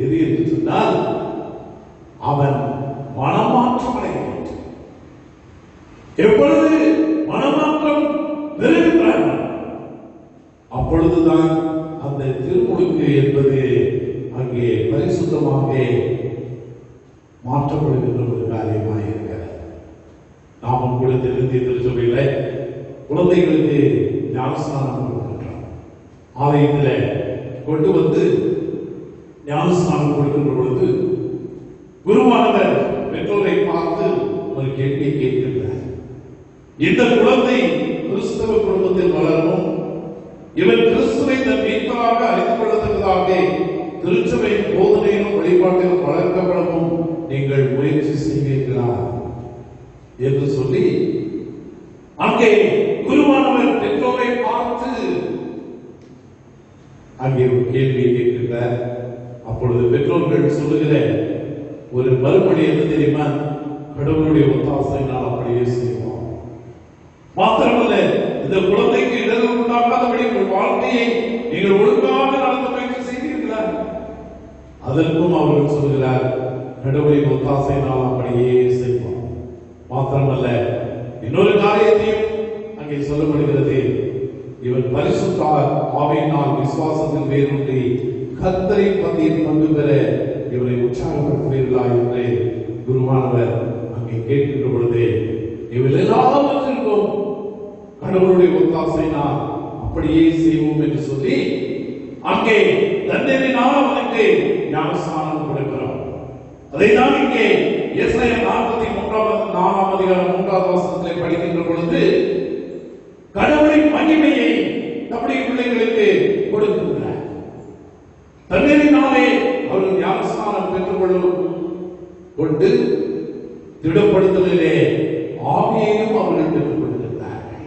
எது என்று சொன்னால், அவன் மனமாற்றம் அடைய வேண்டும். எப்பொழுது மனமாற்றம் நிறைவேற்றான், அப்பொழுதுதான் அந்த திருமுழுக்கு என்பது அங்கே பரிசுத்தமாக மாற்றப்படுகின்ற ஒரு காரியமாக இருக்கிறது. நாமும் கூட திருந்திய திருச்சபையில குழந்தைகளுக்கு ஞானஸ்நானம் கொடுக்கின்றோம். ஆலயத்தில் கொண்டு வந்து ஞானஸ்நானம் கொடுக்கின்ற பொழுது குருவானவர் பெற்றோரை பார்த்து ஒரு கேள்வியை கேட்கின்றார். இந்த குழந்தை கிறிஸ்தவ குடும்பத்தில் வளரவும், இவன் கிறிஸ்துவை தன் மீட்பராக அறிந்து கொள்ளத்தக்கதாக திருச்சபையின் போதனையிலும் வழிபாட்டிலும் வளர்க்கப்படவும் நீங்கள் முயற்சி செய்வீர்களா என்று சொல்லி அங்கே குருவானவர் பெற்றோரை பார்த்து அங்கே ஒரு கேள்வியை கேட்கின்றார். அப்பொழுது பெற்றோர்கள் சொல்லுகிற ஒரு மறுபடி என்ன தெரியுமா? கடவுளுடைய ஒத்தாசை நான் அப்படியே செய்வோம். மாத்திரமல்ல, இந்த குழந்தைக்கு இடர்கள் உண்டாக்காதபடி உங்கள் வாழ்க்கையை நீங்கள் ஒழுங்காக நடத்த முயற்சி செய்தீர்களா? அதற்கும் அவர்கள் சொல்கிறார், கடவுளின் ஒத்தாசை நான் அப்படியே செய்வோம். மாத்திரமல்ல, இன்னொரு காரியத்தையும் அங்கே சொல்லப்படுகிறது, இவன் பரிசுத்த ஆவியினால் விசுவாசத்தில் வேரூன்றி கர்த்தரின் பந்தியில் பங்கு பெற இவரை உற்சாகப்படுத்துவீர்களா என்று குருவானவர் அங்கே கேட்கின்ற பொழுது, இவள் எல்லாவற்றிற்கும் கடவுளுடைய ஒத்தாசை நான் அப்படியே செய்வோம் என்று சொல்லி அங்கே தண்ணீரினால் அவனுக்கு ஞானஸ்நானம் கொடுக்கிறோம். அதைதான் இங்கே ஏசாயா 43ஆம் அதிகாரம் 3வது வசனத்திலே படிக்கின்ற பொழுது கடவுளின் மகிமையை நம்முடைய பிள்ளைகளுக்கு கொடுக்கின்றார். தண்ணீரினாலே அவர்கள் ஞானஸ்நானம் பெற்றுக் கொண்டு திடப்படுத்தலிலே ஆவியையும் அவர்கள் பெற்றுக் கொண்டிருக்கிறார்கள்.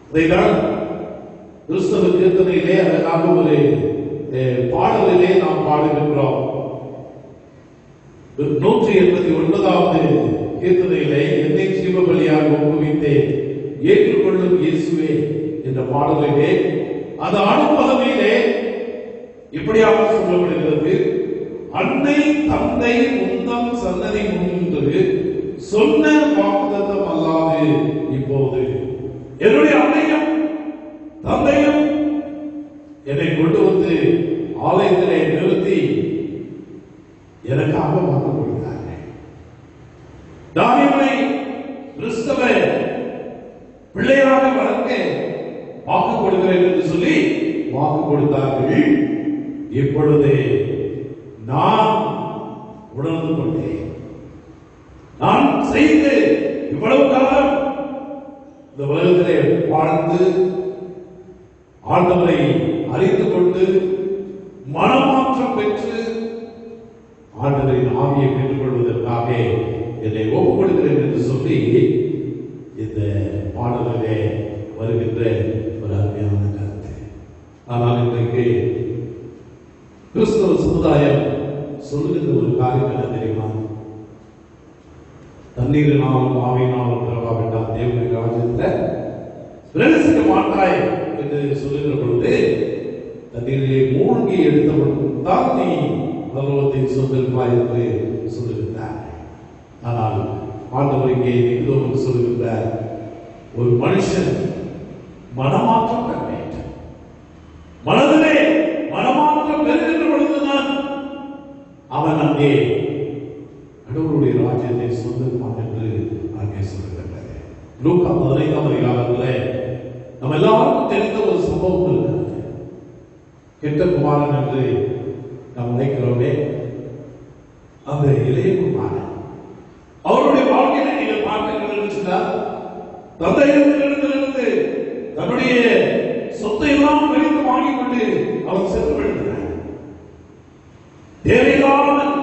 அதைதான் கிறிஸ்தவ கீர்த்தனையிலே அதற்காக ஒரு பாடலிலே நாம் பாடுகின்றோம். 189வது கீர்த்தனையிலே என்னை ஜீவ பலியாக ஒப்புவித்தேன் ஏற்றுக்கொள்ளும் இயேசுவே என்ற பாடலிலே அந்த அனுபவத்திலே இப்படியாக சொல்லப்படுகிறது, அன்னை தந்தை உந்தம் சன்னதி முன்பு சொன்ன வாக்குத்தத்தம் அல்லாது இப்போது என்னுடைய அன்னையும் தந்தையும் என்னை கொண்டு வந்து ஆலயத்திலே நிறுத்தி எனக்காக வாக்கு கொடுத்தார்கள். நான் இவனை கிறிஸ்தவ பிள்ளையாக வளர்க்க வாக்கு கொடுக்கிறேன் என்று சொல்லி வாக்கு கொடுத்தார்கள். இப்பொழுது நான் உணர்ந்து கொண்டேன், நான் செய்து இவ்வளவு காலம் இந்த உலகத்திலே வாழ்ந்து ஆண்டவரை அறிந்து கொண்டு மனமாற்றம் பெற்று ஆண்டவரின் ஆவியை பெற்றுக் கொள்வதற்காக என்னை ஒப்புக் கொடுக்கிறேன் என்று சொல்லி இந்த பாடலிலே வருகின்ற ஒரு அருமையான கருத்து. ஆனால் இன்றைக்கு கிறிஸ்தவ சமுதாயம் சொல்லுகின்ற ஒரு காரியம் என்ன தெரியுமா? தண்ணீரினாலும் ஆவியினாலும் பிறவாவிட்டால் தேவனுடைய ராஜ்யத்தில் பிரவேசிக்க மாட்டாய் என்று சொல்லுகிற பொழுது, தண்ணீரிலே மூழ்கி எடுத்தவன் தான் நீ பரலோகத்தை சொந்திருப்பாய் என்று சொல்லுகின்றார். ஆனால் ஆண்டவர் இங்கே நிகழ்வு சொல்கின்றார், ஒரு மனுஷன் மனமாற்றம் பெற வேண்டும். மனதிலே மனமாற்றம் பெறுகின்ற பொழுதுதான் அவன் அங்கே கடவுளுடைய ராஜ்யத்தை சொந்தமான் என்று அங்கே சொல்லுகின்றது. லூக்கா 15ஆம் அதிகாரத்தில் நம்ம எல்லாருக்கும் தெரிந்த ஒரு சம்பவம் இருக்கிறது. கெட்ட குமாரன் என்று நாம் நினைக்கிறோமே, அந்த இளைய குமாரன் அவருடைய வாழ்க்கையை நீங்கள் பார்க்கிறீர்கள். தந்தையிடத்திலிருந்து தன்னுடைய சொத்தை எல்லாம் பிரித்து வாங்கிக் கொண்டு அவன் சென்று விடுகிறான். தேவையில்லாமல்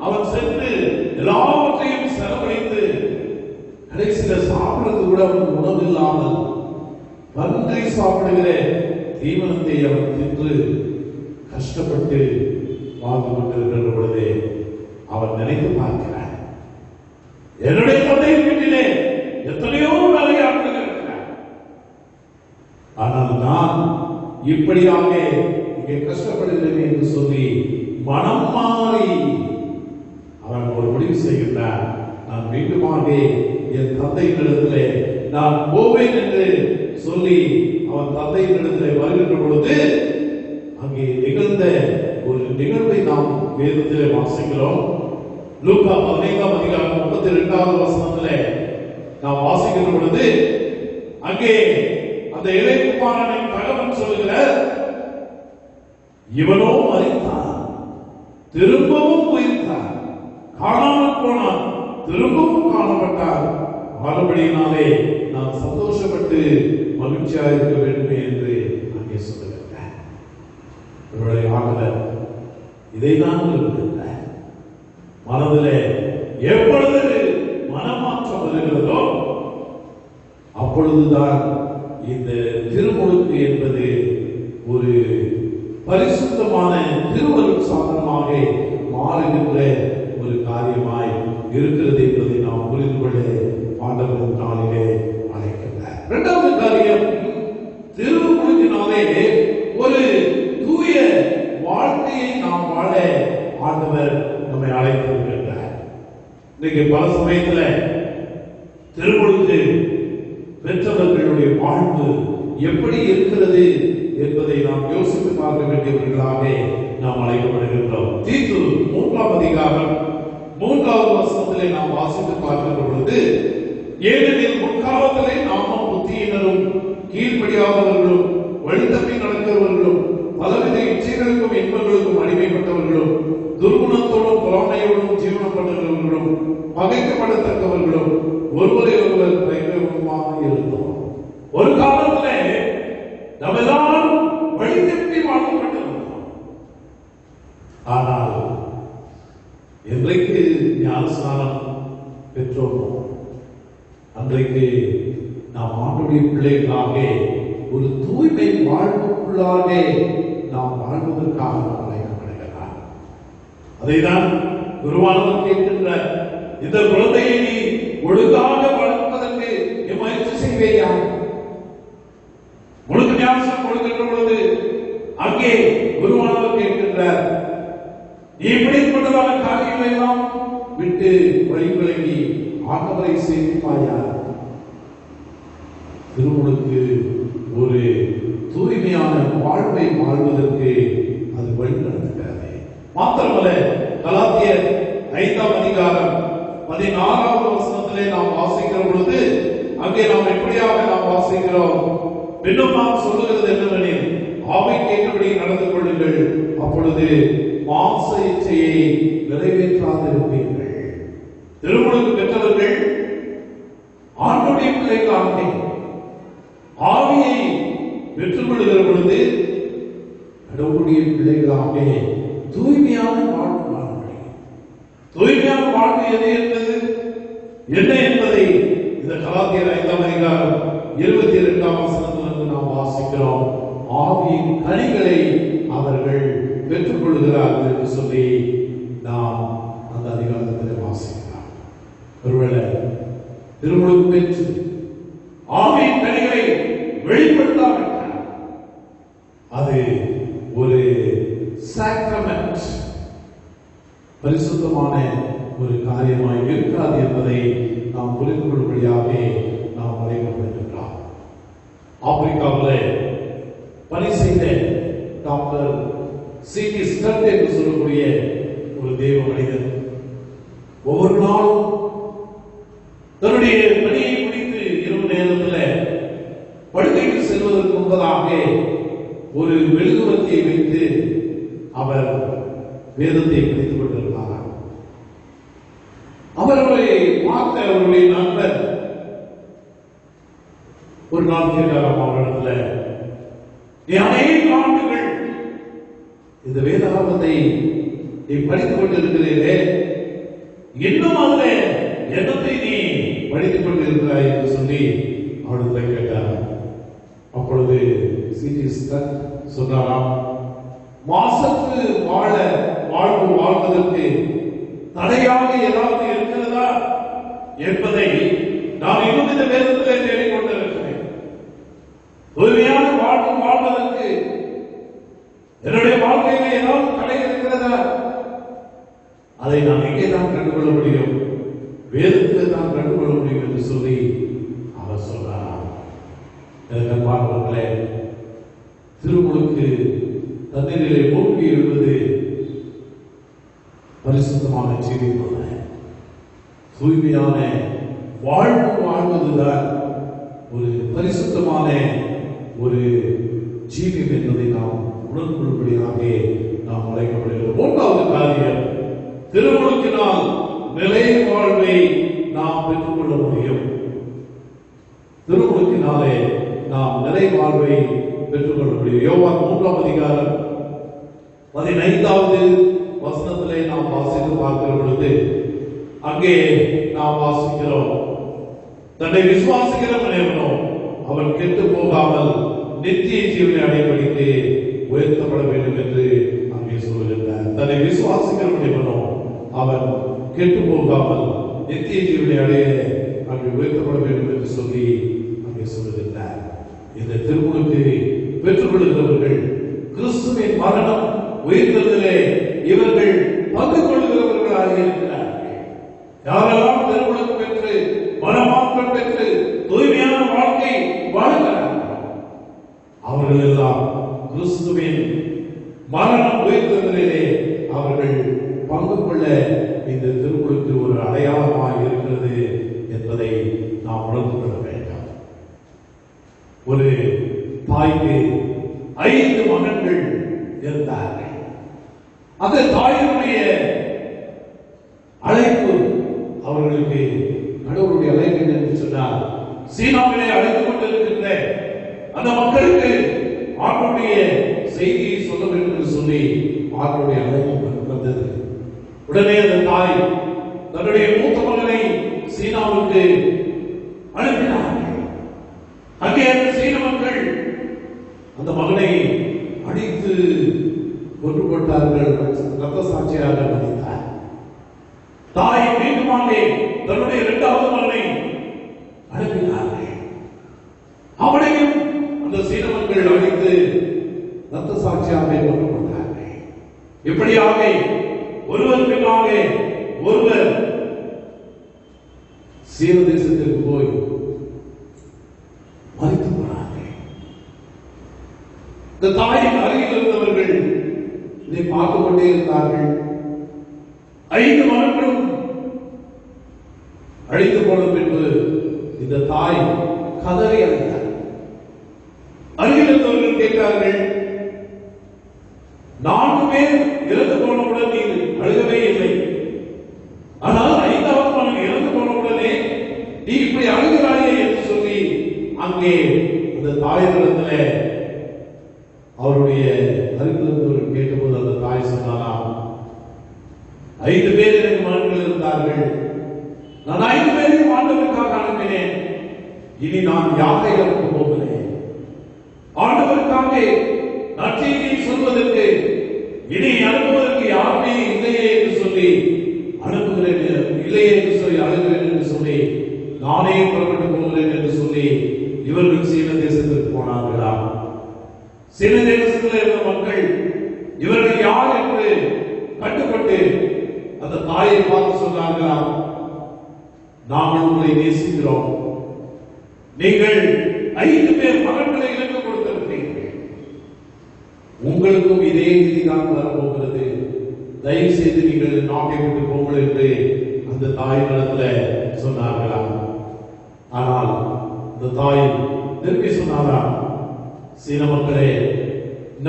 அவன் சென்று எல்லாவற்றையும் செலவழித்து கடைசியில் சாப்பிடுறது கூட அவன் உணவு இல்லாமல் பன்றை சாப்பிடுகிற தீவனத்தை அவன் தின்று கஷ்டப்பட்டு வாழ்ந்து கொண்டிருக்கின்ற பொழுதே அவன் நினைத்து பார்க்கிறான், என்னுடைய தந்தையின் வீட்டிலே எத்தனையோ வேலையாட்கள் இருக்கிறார், ஆனால் நான் இப்படியாக இங்கே கஷ்டப்படுகிறேன் என்று சொல்லி மனம் மாறி அவன் ஒரு முடிவு செய்கின்றான். நான் மீண்டுமாக என் தந்தையினிடத்திலே நான் போவேன் என்று சொல்லி அவன் தந்தையினிடத்திலே வருகின்ற பொழுது அங்கே நிகழ்ந்த ஒரு நிகழ்வை நாம் வேதத்திலே வாசிக்கிறோம். லூக்கா 15ஆம் அதிகாரம் 32வது வசனத்திலே நாம் வாசிக்கின்ற பொழுது அங்கே அந்த இளைய குமாரனின் தகவல் சொல்கிறார், இவனோ மரித்தான், திரும்பவும் உயிர்த்தான், காணாமல் போனான், திரும்பவும் காணப்பட்டார், மறுபடியினாலே நான் சந்தோஷப்பட்டு மகிழ்ச்சியாக இருக்க வேண்டும் என்று அங்கே சொல்லுகிறார். ஆண்டவர் இதைதான் விரும்புகின்றார். மனதிலே எப்பொழுது மனமாற்றம் வருகிறதோ அப்பொழுதுதான் இந்த திருமுழுக்கு என்பது ஒரு பரிசுத்தமான திருவருள் சாதனமாக மாறுகின்ற ஒரு காரியமாய் இருக்கிறது என்பதை நாம் புரிந்து கொள்ள ஆண்டவர் நாளிலே அழைக்கின்றார். இரண்டாவது காரியம், திருமுழுக்கினாலே ஒரு தூய வாழ்க்கையை நாம் வாழ ஆண்டவர் நம்மை அழைத்திருக்கின்றார். இன்னைக்கு பல சமயத்துல திருமுழுக்கு பெற்றவர்களுடைய வாழ்வு எப்படி இருக்கிறது என்பதை நாம் யோசித்து பார்க்க வேண்டியவர்களாக நாம் அழைக்கப்படுகின்றோம். தீத்து 3ஆம் அதிகாரம் 3வது வசனத்திலே நாம் வாசித்து பார்க்கின்ற பொழுது, ஏனெனில் முற்காலத்திலே நாமும் புத்தியினரும் கீழ்ப்படியாதவர்களும் வழித்தப்பி நடக்கிறவர்களும் பலவித இச்சைகளுக்கும் இன்பங்களுக்கும் அடிமைப்பட்டவர்களும் துர்குணத்தோடும் பொறாமையோடும் ஜீவனம் பண்ணுகிறவர்களும் பகைக்கப்படத்தக்கவர்களும் ஒருவரை ஒருவர் பயங்கரமாக இருந்தோம். ஒரு காலத்திலே நம்ம எல்லாரும் வழித்தப்பி வாழ்க்கப்பட்டிருந்தோம். ஆனால் என்றைக்கு ஞானஸ்நானம் பெற்றோமோ அன்றைக்கு நாம் ஆண்டுடைய பிள்ளைகளாக ஒரு தூய்மை வாழ்வுக்குள்ளாக நாம் வாழ்வதற்காக நாம் அழைக்கப்படுகிறார். அதைதான் குருவானவர் கேட்கின்ற, இந்த குழந்தையை நீ ஒழுங்காக வளர்ப்பதற்கு முயற்சி செய்வேயா? முழுக்க ஞானம் கொடுக்கின்ற பொழுது அங்கே குருவானவர் கேட்கின்றார், நீ இப்படிப்பட்டதான காரியங்களை எல்லாம் விட்டு வழிவிலகி ஆண்டவரை சேமிப்பாயா? திருமுழுக்கு ஒரு தூய்மையான வாழ்வை வாழ்வதற்கு அது வழிநடத்துகிறது. மாத்திரமல்ல, கலாத்தியர் 5ஆம் அதிகாரம் 16வது வசனத்திலே நாம் வாசிக்கிற பொழுது அங்கே நாம் எப்படியாக நாம் வாசிக்கிறோம், பின்னும் நாம் சொல்லுகிறது என்னவெனில், ஆவிக்கேற்றபடி நடந்து கொள்ளுங்கள், அப்பொழுது மாம்ச இச்சையை நிறைவேற்றாதிருப்பீர்கள். திருமுழுக்கு பெற்றவர்கள் ஆண்டுடைய பிள்ளைகளாக ஆவியை பெற்றுக் கொள்கிற பொழுது கடவுளுடைய பிள்ளைகளாக தூய்மையான வாழ்வு வாழ முடியும். தூய்மையான வாழ்வு எது என்பது என்ன என்பதை இந்த கலாத்தியர் 5ஆம் அதிகாரம் 22ஆம் வசனத்திலிருந்து நாம் வாசிக்கிறோம். ஆவியின் கனிகளை அவர்கள் பெற்றுக் கொள்கிறார்கள் என்று சொல்லி நாம் அந்த அதிகாரத்தில் வாசிக்கிறோம். ஒருவேளை திருமுழுக்கு பெற்று ஆவியின் கனிகளை வெளிப்படுத்தாவிட்டால் அது ஒரு சாக்ரமெண்ட், பரிசுத்தமான ஒரு காரியமாய் இருக்காது என்பதை நாம் புரிந்து கொள்ளும்படியாக நாம் அழைக்கப்படுகின்றோம். ஆப்பிரிக்காவில் பணி செய்த டாக்டர் C.T. ஸ்டட் என்று சொல்லக்கூடிய ஒரு தெய்வ மனிதர் ஒவ்வொரு நாளும் தன்னுடைய பணியை முடித்து இரவு நேரத்தில் படுக்கைக்கு செல்வதற்கு முன்பதாக ஒரு மெழுகுவர்த்தியை வைத்து அவர் வேதத்தை படித்துக் கொண்டிருந்தார். அவர்களை பார்த்த அவருடைய நண்பர் ஒரு நாள் கேட்டாராம் அவரிடத்தில், நீ அநேக ஆண்டுகள் இந்த வேதாகமத்தை நீ படித்துக் கொண்டிருக்கிறீரே, இன்னும் அதுல என்னத்தை நீ படித்துக் கொண்டிருக்கிறாய் என்று சொல்லி அவரிடத்தில் கேட்டார். அப்பொழுது C.T. ஸ்டட் சொன்னாராம், மாசத்து வாழ்வு வாழ்வதற்கு தடையாக ஏதாவது இருக்கிறதா என்பதை நான் இன்னும் இந்த வேதத்திலே தேடிக்கொண்டிருக்கிறேன். தூய்மையான வாழ்வு வாழ்வதற்கு என்னுடைய வாழ்க்கையில ஏதாவது தடை இருக்கிறதா? அதை நான் எங்கே தான் கண்டுகொள்ள முடியும்? வேதத்தில் தான் கண்டுகொள்ள முடியும் என்று சொல்லி அவர் சொன்னார். பார்ப்பவர்களே, திருமுழுக்கு தண்ணீரிலே மூழ்கி இருப்பது பரிசுத்தமான ஜீவியம், தூய்மையான வாழ்வு வாழ்வதுதான் ஒரு பரிசுத்தமான ஒரு ஜீவியம் என்பதை நாம் உணர்ந்து கொள்ளும்படியாக நாம் அழைக்கப்படுகிறோம். மூன்றாவது காரியம், திருமுழுக்கினால் நிலை வாழ்வை நாம் பெற்றுக்கொள்ள முடியும். திருமுழுக்கினாலே நாம் நிலை வாழ்வை பெற்றுக்கொள்ள முடியும். யோவான் 3ஆம் அதிகாரம் 15வது வசனத்திலே நாம் வாசித்து பார்க்கிற பொழுது அங்கே நாம் வாசிக்கிறோம், தன்னை விசுவாசிக்கிறவன் எவனோ அவன் கெட்டு போகாமல் நித்திய ஜீவனை அடைபடிக்கு உயர்த்தப்பட வேண்டும் என்று அங்கே சொல்லுகின்றார். தன்னை விசுவாசிக்கிறவன் எவனோ அவன் கெட்டு போகாமல் நித்திய ஜீவனை அடைய அங்கே உயர்த்தப்பட வேண்டும் என்று சொல்லி அங்கே சொல்லுகின்றார். இந்த திருமுழுக்கு பெற்றுக் கொள்கிறவர்கள் கிறிஸ்துவின் மரணம் உயிர்த்ததிலே இவர்கள் பங்கு கொள்கிறவர்களாக இருக்கிறார்கள். யாரெல்லாம் திருமுழுக்கு பெற்று மனமாற்றம் பெற்று தூய்மையான வாழ்க்கை வாழ்கிறார்கள், அவர்கள் எல்லாம் கிறிஸ்துவின் மரணம் உயிர்த்ததிலே அவர்கள் பங்கு கொள்ள இந்த திருமுழுக்கு ஒரு அடையாளமாக இருக்கிறது என்பதை நாம் உணர்ந்து கொள்ள வேண்டும். ஒரு தாய்க்கு 5 மகன்கள் இருந்தார்கள். அந்த தாயினுடைய அழைப்பு, அவர்களுக்கு கடவுளுடைய அழைப்பு என்று சொன்னால், சீனாவிலே அழைத்துக் கொண்டிருக்கின்ற அந்த மக்களுக்கு ஆண்டுடைய செய்தியை சொல்ல வேண்டும் என்று சொல்லி ஆண்டுடைய அழைப்பு வந்தது. உடனே அந்த தாய் தன்னுடைய மூத்த மகனை சீனாவுக்கு அனுப்பினார். அங்கே அந்த சீன மக்கள் அந்த மகனை அடித்து கொன்று போட்டார்கள், ரத்த சாட்சியாக மதித்தார். தாய் மீண்டுமாக தன்னுடைய 2வது மகனை அனுப்பினார்கள். அவனையும் அந்த சீன மக்கள் அடித்து ரத்த சாட்சியாக கொண்டு போட்டார்கள். இப்படியாக ஒருவர் பின்னாக ஒருவர் சீன தேசத்திற்கு போய் மறித்து போனார்கள். இந்த தாயின் அருகில் இருந்தவர்கள் இதை பார்த்துக் கொண்டே இருந்தார்கள். 5 மகன்களும் அழித்து போன பின்பு இந்த தாய் கதறி அழுதார். அருகில் இருந்தவர்கள் கேட்டார்கள், 4 பேர் இறந்து போனவுடன் நீ அழுகவே இல்லை, ஆனால் 5வது மகன் இறந்து போனவுடனே நீ இப்படி அழுகிறாயே என்று சொல்லி அங்கே அந்த தாயிடத்தில் அவருடைய அருகில் இருந்தவர்கள் கேட்டபோது அந்த தாய் சொன்னாலாம், 5 பேர் எனக்கு மகன்கள் இருந்தார்கள், நான் 5 பேரையும் ஆண்டவருக்காக அனுப்பினேன், இனி நான் யாரை அனுப்ப போகிறேன்? ஆண்டவருக்காக நற்செய்தியை சொல்வதற்கு இனி அனுப்புவதற்கு யாருமே இல்லையே என்று சொல்லி அனுப்புகிறேன், இல்லையே என்று சொல்லி அழுகிறேன் என்று சொல்லி நானே புறப்பட்டு போகிறேன் என்று சொல்லி இவர்கள் சீன தேசத்திற்கு போனார்களாம். சீன தேசத்தில் இருந்த மக்கள் இவர்கள் யார் என்று கட்டுப்பட்டு அந்த தாயை பார்த்து சொன்னார், சொன்னார்களாம், நாங்கள் உங்களை நேசிக்கிறோம், நீங்கள் 5 பேர் மகன்களை எனக்கு கொடுத்திருக்கிறீர்கள், உங்களுக்கும் இதே விதிதான் வரப்போகிறது, தயவு செய்து நீங்கள் நாட்டை விட்டு போங்கள் என்று அந்த தாய் நடத்துல சொன்னார்களாம். ஆனால் இந்த தாய் திருப்பி சொன்னாராம், சீன மக்களே,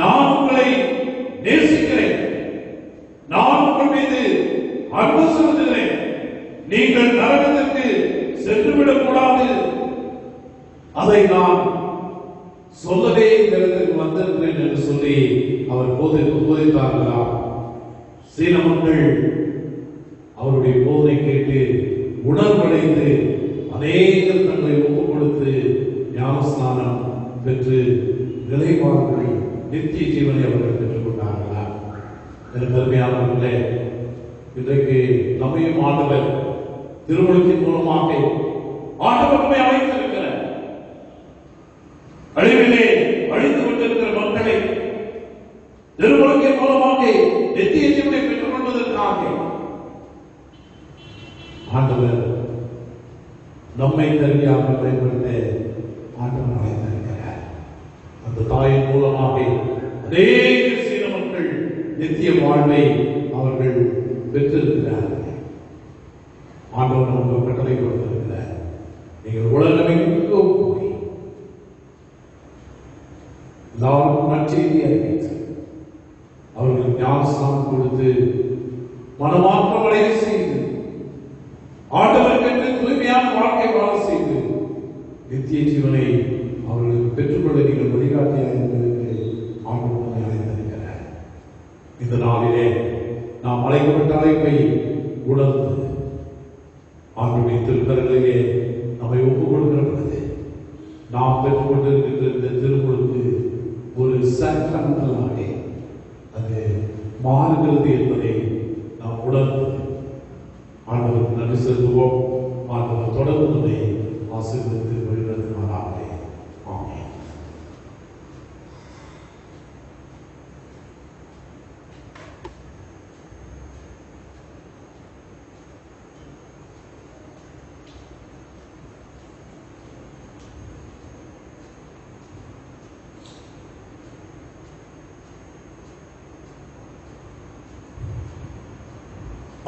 நான் உங்களை நேசிக்கிறேன், நான் உங்கள் மீது அன்பு செலுத்துகிறேன், நீங்கள் நரகத்திற்கு சென்றுவிடக் கூடாது, அதை நான் சொல்லவே இந்த இடத்திற்கு வந்திருக்கிறேன் என்று சொல்லி அவர் போதித்தார்களாம். சீன மக்கள் அவருடைய போதை கேட்டு உணர்வடைந்து அநேகர் தங்களை ஒப்புக் கொடுத்து ஞானஸ்நானம் பெற்று நிலைவாழ்வை நித்திய ஜீவனை அவர்கள் பெற்றுக் கொண்டார்களா? பெருமையானவர்களே, இன்றைக்கு நம்மையும் ஆண்டவர் திருமணத்தின் மூலமாக ஆண்டவர் நம்மை அழைத்திருக்கிறார். அழிவிலே அழிந்து கொண்டிருக்கிற மக்களை திருமணத்தின் மூலமாக நித்திய ஜீவனை பெற்றுக் கொள்வதற்காக ஆண்டவர் நம்மை கருவியாக பயன்படுத்த ஆண்டவர் அழைத்திருக்கிறார். அந்த தாயின் மூலமாக அநேக சீன மக்கள் நித்திய வாழ்வை அவர்கள் பெற்றிருக்கிறார்கள். ஆண்டவர் நமக்கு கட்டளை கொடுத்திருக்கிறார், நீங்கள் உலகமெங்கும் போய் எல்லாருக்கும் நற்செய்தி அறிவித்து அவர்களுக்கு ஞானஸ்நானம் கொடுத்து மனமாற்றம் அடைய செய்து ஆண்டவருக்கு தூய்மையான வாழ்க்கை வாழ செய்து நித்திய ஜீவனை அவர்களுக்கு பெற்றுக்கொள்ள நீங்கள் வழிகாட்டியாக என்பதற்கு ஆண்டவர் அழைத்திருக்கிறார். இந்த நாளிலே நாம் அழைக்கப்பட்ட அழைப்பை உணர்ந்து ஆண்டவருடைய திருக்கரங்களிலே நம்மை ஒப்புக் கொடுக்கிற பொழுது நாம் பெற்றுக்கொண்டிருக்கின்ற இந்த திருமுழுக்கு ஒரு சட்டங்களாக அது மாறுகிறது என்பதை நாம் உணர்ந்து ஆண்டவருக்கு நன்றி செலுத்துவோம். ஆண்டவர் தொடர்ந்து நம்மை ஆசீர்வதித்து வழிநடத்துவாராக. ஆமென்.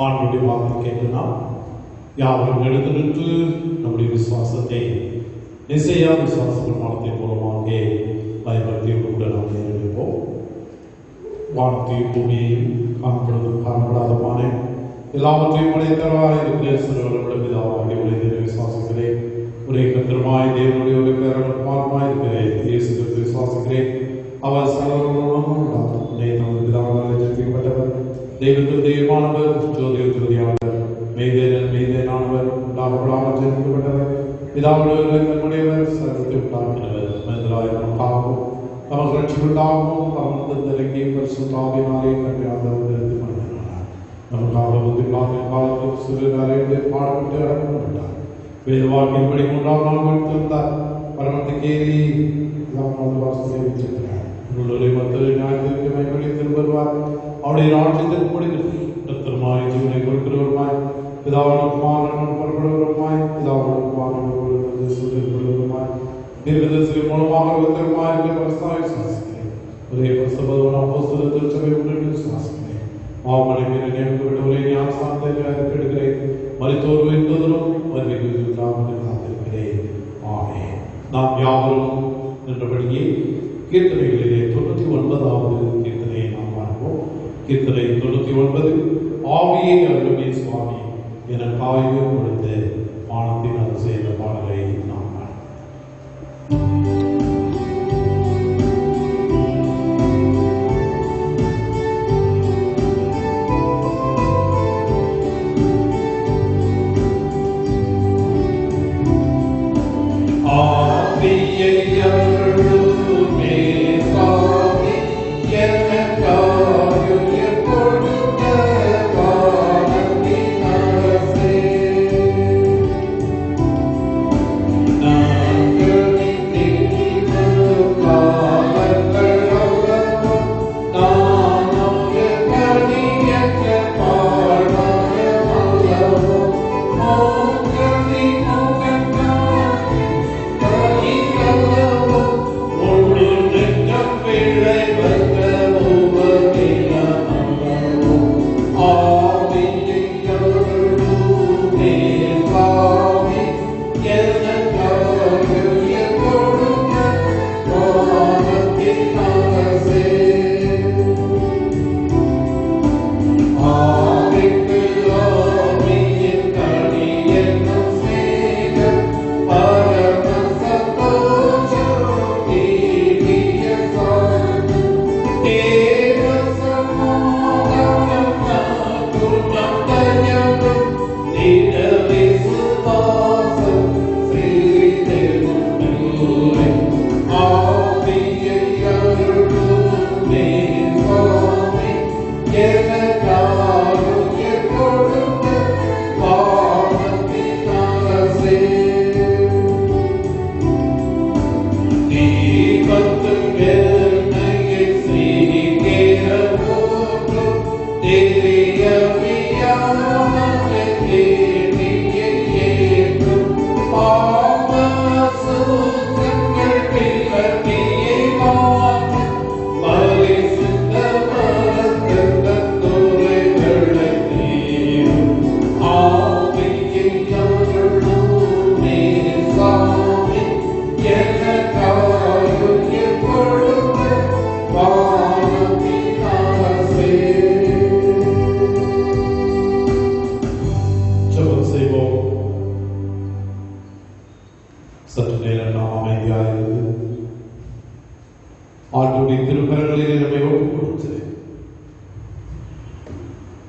ஆண்டவருடைய வார்த்தை கேட்கலாம். யாவரும் எடுத்து நின்று நம்முடைய விசுவாசத்தை நிச்சய விசுவாச பிரமாணத்தின் மூலமாக பயன்படுத்தி கூட நாம் நேரிடுவோம். வானத்தையும் பூமியையும் காணப்படாதமான எல்லாவற்றையும் படைத்தவராய் இருக்கிற சிறுவர்களோட பிதாவாகிய உலகிற விசுவாசிக்கிறேன். ஒரே கர்த்தருமாய் தேவனுடைய ஒரு பேரனுமாய் இருக்கிறேன். இயேசு கிறிஸ்து விசுவாசிக்கிறேன். அவர் சகலரோடும் நமது பிதாவாக ஜெபிக்கப்பட்டவர், தெய்வத்தில் தெய்வமானவர், ஜோதியில் திருதியானவர், மெய்தேனானவர், உண்டாகப்படாமல் ஜெபிக்கப்பட்டவர், பிதாவுடையவர், தன்னுடையவர், சகலத்தை உண்டாக்கினவர், மனிதராகவும் நமக்கு ரட்சிப்புண்டாகவும் அமர்ந்திருந்தே பரிசுத்தாவினாலே கல்யாணம் நிறுத்தி பண்ணினார். நமக்காக காலத்தில் சிறு நிறைய பாடப்பட்டு அடக்கப்பட்டார். வேத வாழ்க்கையின்படி 3ஆம் நாள் கொடுத்திருந்தார். பரமத்துக்கு ஏறி வாசலை வச்சிருக்கிறார். மற்ற ஞாயிற்கு மைப்படி திரும்புவார். அவருடைய ராட்சியத்திற்கு முடிக்கிறது. கர்த்தருமாய் ஜீவனை கொடுக்கிறவருமாய் பிதாவுடன் குமாரனுடன் புறப்படுவருமாய் பிதாவுடன் குமாரனுடன் சொல்லிக்கொள்வருமாய் தீர்க்கதரிசி மூலமாக உத்தரமாய் இருக்கிற பரிசுத்தவான்களை விசுவாசிக்கிறேன். ஒரே பரிசுத்தவான் அப்போஸ்தலர் திருச்சபை உண்டு விசுவாசிக்கிறேன். பாவமனை மீது நியமிக்கப்பட்டவரை ஞானஸ்நானத்தை எடுக்கிறேன். மரித்தோர் உயிர்த்தெழுதலும் வருகைக்கு காத்திருக்கிறேன். ஆமென். நாம் யாவரும் நின்றபடியே கீர்த்தனைகளிலே 99வது கீர்த்தனையை நாம் பார்ப்போம். கீர்த்தனை 99. ஆவியை அருளுமே சுவாமி என காய்வு கொடுத்து வானத்தின் அது செய்த பாடலை நாம்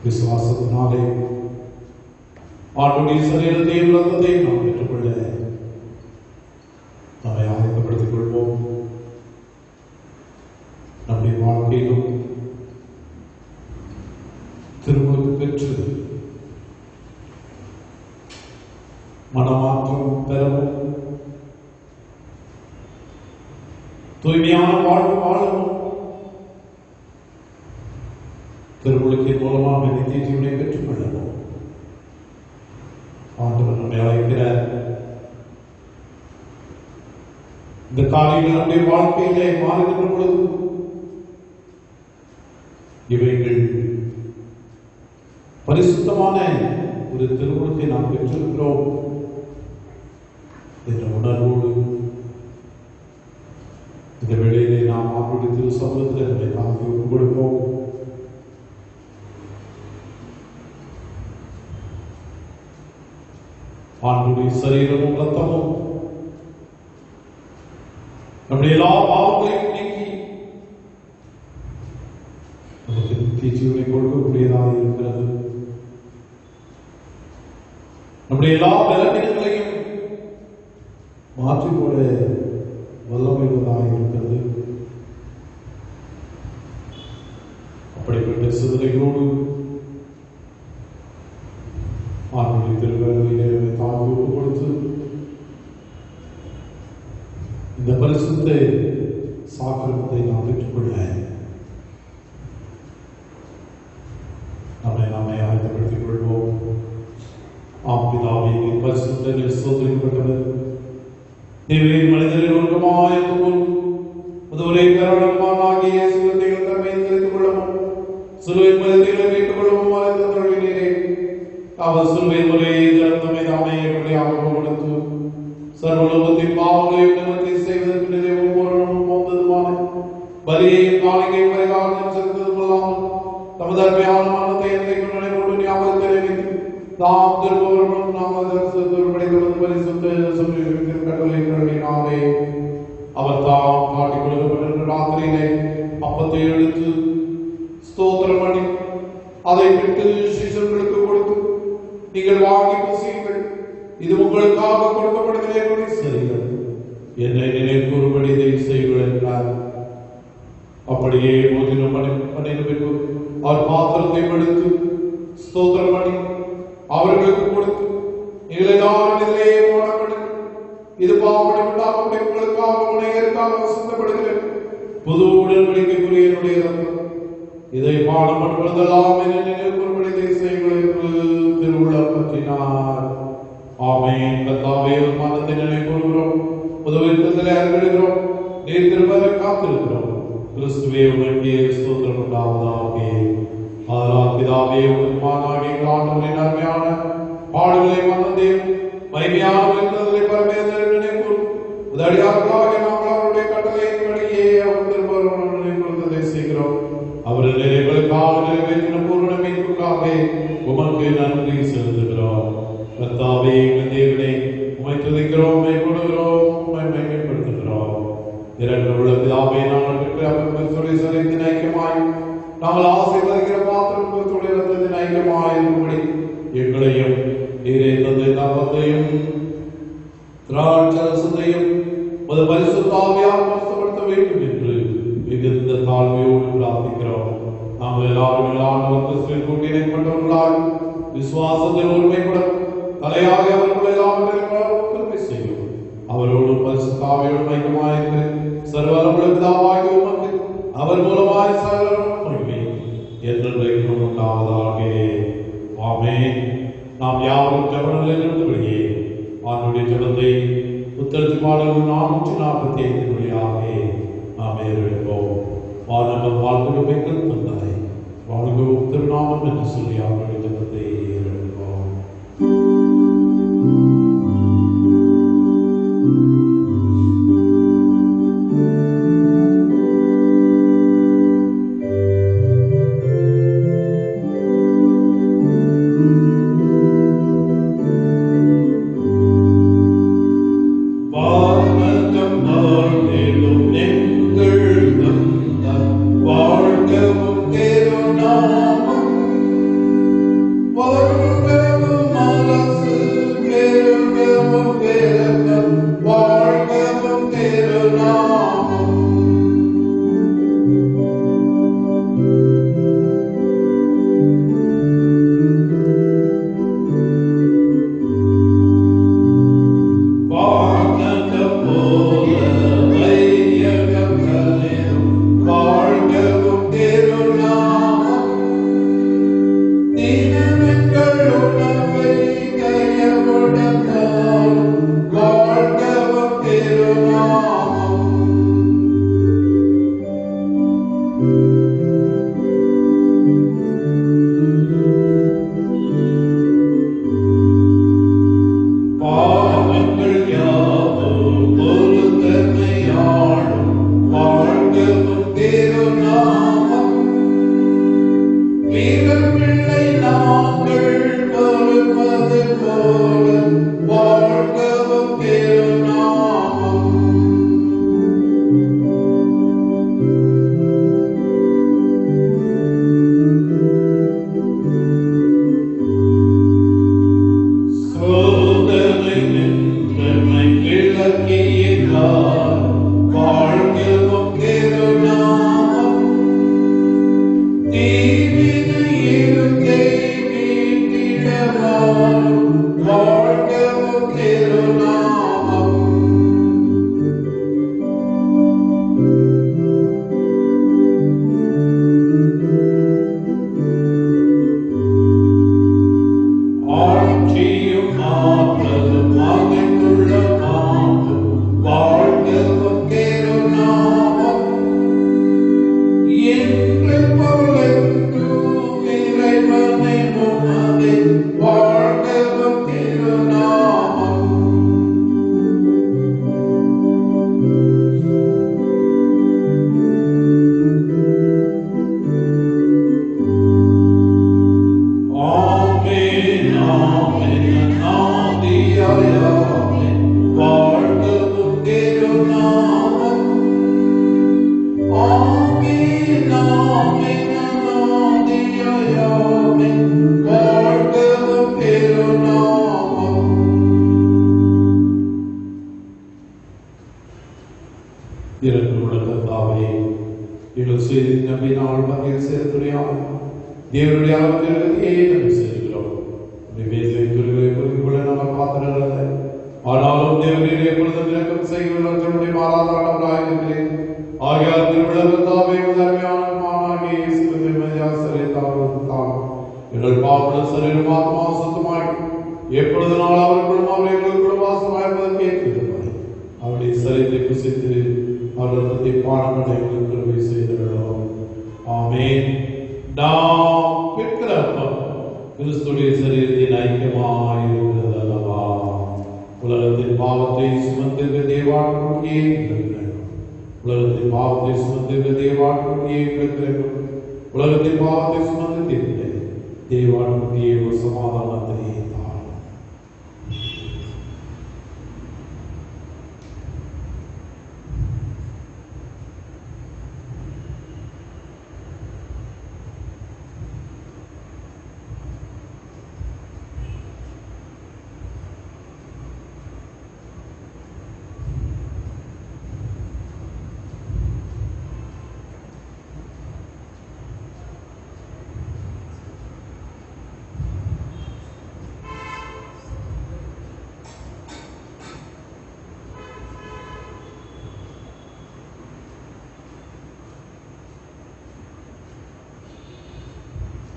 விசுவாசத்தினாலே ஆண்டுடைய சரீரத்தையும் ரத்தத்தையும் நாம் பெற்றுக்கொள்ள நம்மை ஆயத்தப்படுத்திக் கொள்வோம். நம்முடைய வாழ்க்கையிலும் திருமுழுக்கு பெற்று மனமாற்றம் பெறவும் தூய்மையான வாழ்வு வாழவும் திருமுழுக்கின் மூலமாக நித்திய ஜீவனை பெற்றுக் கொள்ளவும் ஆண்டவர் நம்மை அழைக்கிறார். இந்த காலையில் நம்முடைய வாழ்க்கையிலே மாறுகின்ற பொழுது இவைகள் பரிசுத்தமான ஒரு திருமுழுக்கை நாம் பெற்றிருக்கிறோம் என்ற உணர்வோடு இந்த வேளையிலே நாம் அவருடைய திரு சமூகத்தில் நம்மை காத்து ஒப்புக் கொடுப்போம். ஆண்டுடைய சரீரமும் ரத்தமும் நம்முடைய எல்லா பாவங்களையும் நீக்கி நமக்கு நித்திய ஜீவனை கொடுக்கக்கூடியதாக இருக்கிறது. நம்முடைய எல்லா பலவீனங்களையும் மாற்றிக்கொள்ள வல்லமையுள்ளதாக இருக்கிறது. அப்படிப்பட்ட சிந்தனைகளோடு ஆண்டுடைய திருவேளையிலே தாழ்வு ஒப்புக் கொடுத்து இந்த பரிசுத்த சாக்கிரமத்தை நாம் பெற்றுக்கொள்ள நம்மை ஆயத்தப்படுத்திக் கொள்வோம். ஆப்பிதாவை பரிசுத்த சோதனைப்பட்டவர் தேவையின் மனிதரில் ஒன்றுமாய் முதலே கரணமாகிய சுகத்தைகள் தம்மை தெரிந்து கொள்ளவும் சிலுவை மனிதர்களை மீட்டுக் கொள்ளவும் மறைந்தவர்களே அவர் சிலுவை முறையை தம்மை தாமே எப்படியாக கொடுத்து சர்வலோகத்தின் பாவங்களை நிவர்த்தி செய்வதற்கு நிறைவும் பூரணமும் போந்ததுமான பலியையும் காணிக்கையும் பரிகாரம் செலுத்தது கொள்ளாமல் தமது அருமையான மரணத்தை என்றைக்கும் நினைவோடு ஞாபகத்தை வைத்து தாம் திருப்பவர்களும் கட்டளையினாலே அவர் தாம் காட்டிக் கொடுக்கப்பட்ட ராத்திரியிலே அப்பத்தை எடுத்து ஸ்தோத்திரம் பண்ணி அதை விட்டு சீஷர்களுக்கு கொடுத்து நீங்கள் வாங்கி புசியுங்கள், இது உங்களுக்காக கொடுக்கப்படுகிற சரிகள், என்னை நினைக்கூறும்படி இதை செய்யுங்கள் என்றார். அப்படியே போதிலும் பண்ணின பின்பு அவர் பாத்திரத்தை எடுத்து ஸ்தோத்திரம் பண்ணி அவர்களுக்கு கொடுத்து நீங்கள் எல்லாரும் இதிலேயே போடப்படுங்கள், இது பாவப்படப்படாமல் உங்களுக்காக உனையருக்காக சிந்தப்படுகிறது புது உடன்படிக்கைக்குரிய என்னுடைய ரத்தம், இதை பாடப்பட்டுள்ளதெல்லாம் என்னை நினைவுறும்படி இதை செய்யுங்கள் என்று திருவுள்ளம் பற்றினார். ஆமென். கர்த்தாவே மனத்தை நினைவுறுகிறோம், புதுவிருத்தத்திலே அறிவிடுகிறோம், நீர் திரும்ப காத்திருக்கிறோம். கிறிஸ்துவே உமக்கே ஸ்தோத்திரம் உண்டாவதாக. ஆதலால் பிதாவே உமக்கானாகிய ஆண்டவரின் அருமையான பாடுகளை மன்னதையும் மகிமையான வென்றதை பரமேஸ்வரனை நினைவுறும் உதடியார்களாக நாங்கள் அவருடைய கட்டளையின்படியே அவர் திரும்ப நினைவுறுத்ததை செய்கிறோம். அவருடைய நிலைகளுக்காக நிறைவேற்றின பூரண மீட்புக்காக உமக்கு நன்றி செலுத்துகிறோம். கர்த்தாவே எங்கள் தேவனே உம்மை துதிக்கிறோம், உம்மை கொடுக்கிறோம், உம்மை மகிமைப்படுத்துகிறோம். இரண்டு உள்ள பிதாவே நாங்கள் பெற்ற அப்பத்துடைய சரீரத்தின் ஐக்கியமாய் நாங்கள் ஆசீர்வதிக்கிற பாத்திரம் ரத்தத்தின் ஐக்கியமாய் இருக்கும்படி எங்களையும் நீரே தந்தை தாபத்தையும் திராட்சரசத்தையும் உமது பரிசுத்த ஆவியால் பரிசுத்தப்படுத்த வேண்டும் என்று மிகுந்த தாழ்மையோடு பிரார்த்திக்கிறோம். நாங்கள் எல்லாரும் ஆண்டவர் கிறிஸ்துவின் கூட்டிணைப்பட்டவர்களாய் விசுவாசத்தில் ஒருமைப்பட தலையாக அவர்கள் எல்லாவற்றையும் கிருபை செய்யும். அவரோடு பரிசுத்த ஆவியோடு ஐக்கியமாயிரு சர்வவல்லமையுள்ளவராகிய உமக்கு அவர் மூலமாய் சகல மகிமை என்றென்றைக்கும் உண்டாவதாக. ஆமென். நாம் யாரும் ஜெபங்களில் இருந்தபடியே ஆண்டுடைய ஜெபத்தை உத்தரத்து பாடல் 445 வழியாக நாம் ஏறெடுப்போம். வானவர் வாழ்வு வைக்கும் தந்தாய் வாழ்கவும் திருநாமம் என்று சொல்லி அவருடைய ஜெபத்தை ஏறெடுப்போம்.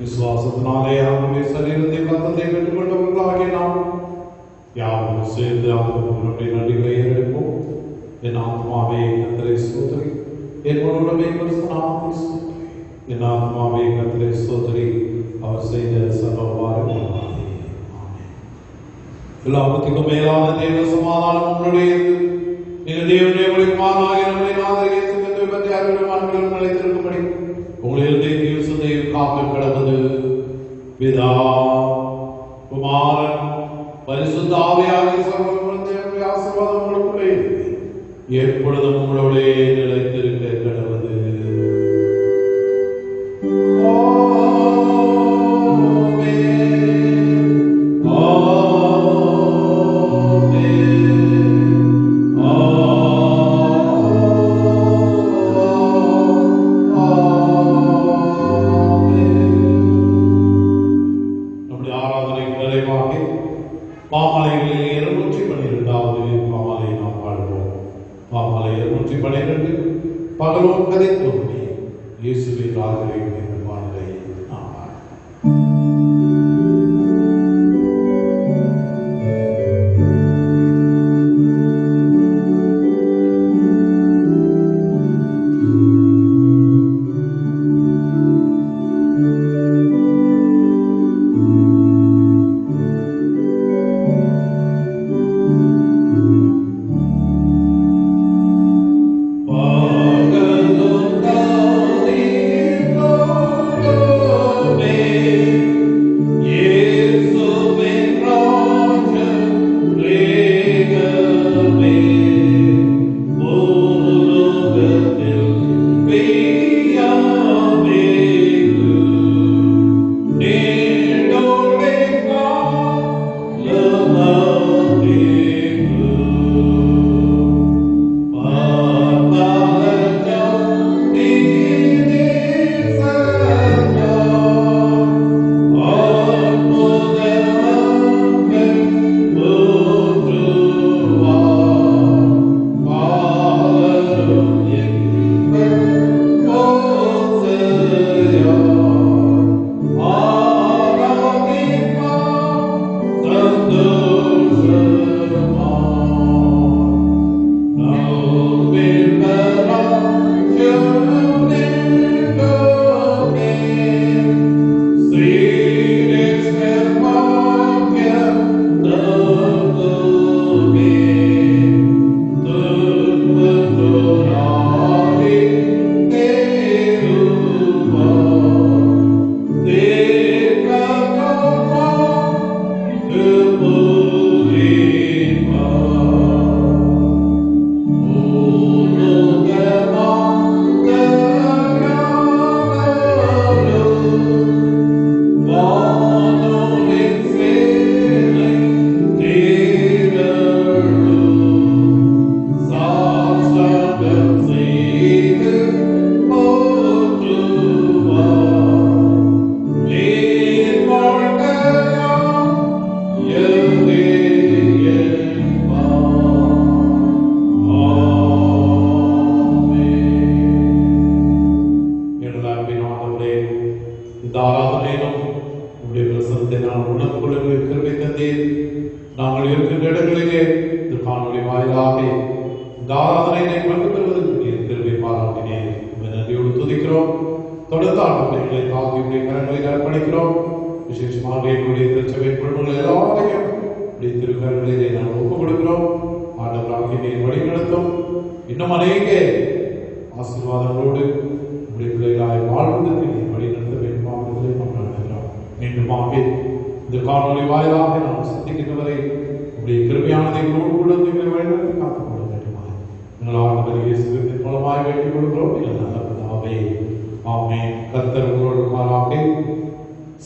விசுவாசத்தினாலே அவருடைய சரீரத்தை ரத்தத்தை பெற்றுக்கொண்டவர்களாகிய நாம் யாரும் சேர்ந்து அவர்களுடைய நன்றிகளை ஏறெடுப்போம். என் ஆத்மாவே கர்த்தரை ஸ்தோத்திரி, என் முழுவதுமே பரிசுத்தநாமத்தை ஸ்தோத்திரி. என் ஆத்மாவே கர்த்தரை ஸ்தோத்திரி, அவர் செய்த சர்வ உபகாரங்களுக்காக. எல்லாவற்றுக்கும் மேலான தேவ சமாதானம் உங்களுடையது. நீங்கள் தேவனுடைய ஒளிமானாகிய நம்முடைய நாதர் இயேசு கிறிஸ்துவை பற்றி அறிவிலும் அன்பிலும் நிலைத்திருக்கும்படி உங்களில் தேவ சிந்தையில் காக்க கடவுது. பிதா, குமாரன், பரிசுத்த ஆவியாகிய சர்வவல்லமையுடைய ஆசீர்வாதம் உங்களுக்குள்ளே எப்பொழுதும் உங்களுடைய நிலைத்திருக்க கடவுது.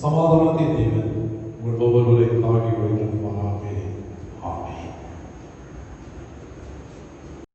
சமாதானத்தின் தேவன் உங்கள் ஒவ்வொருவரை தாங்கி வருகிறார்.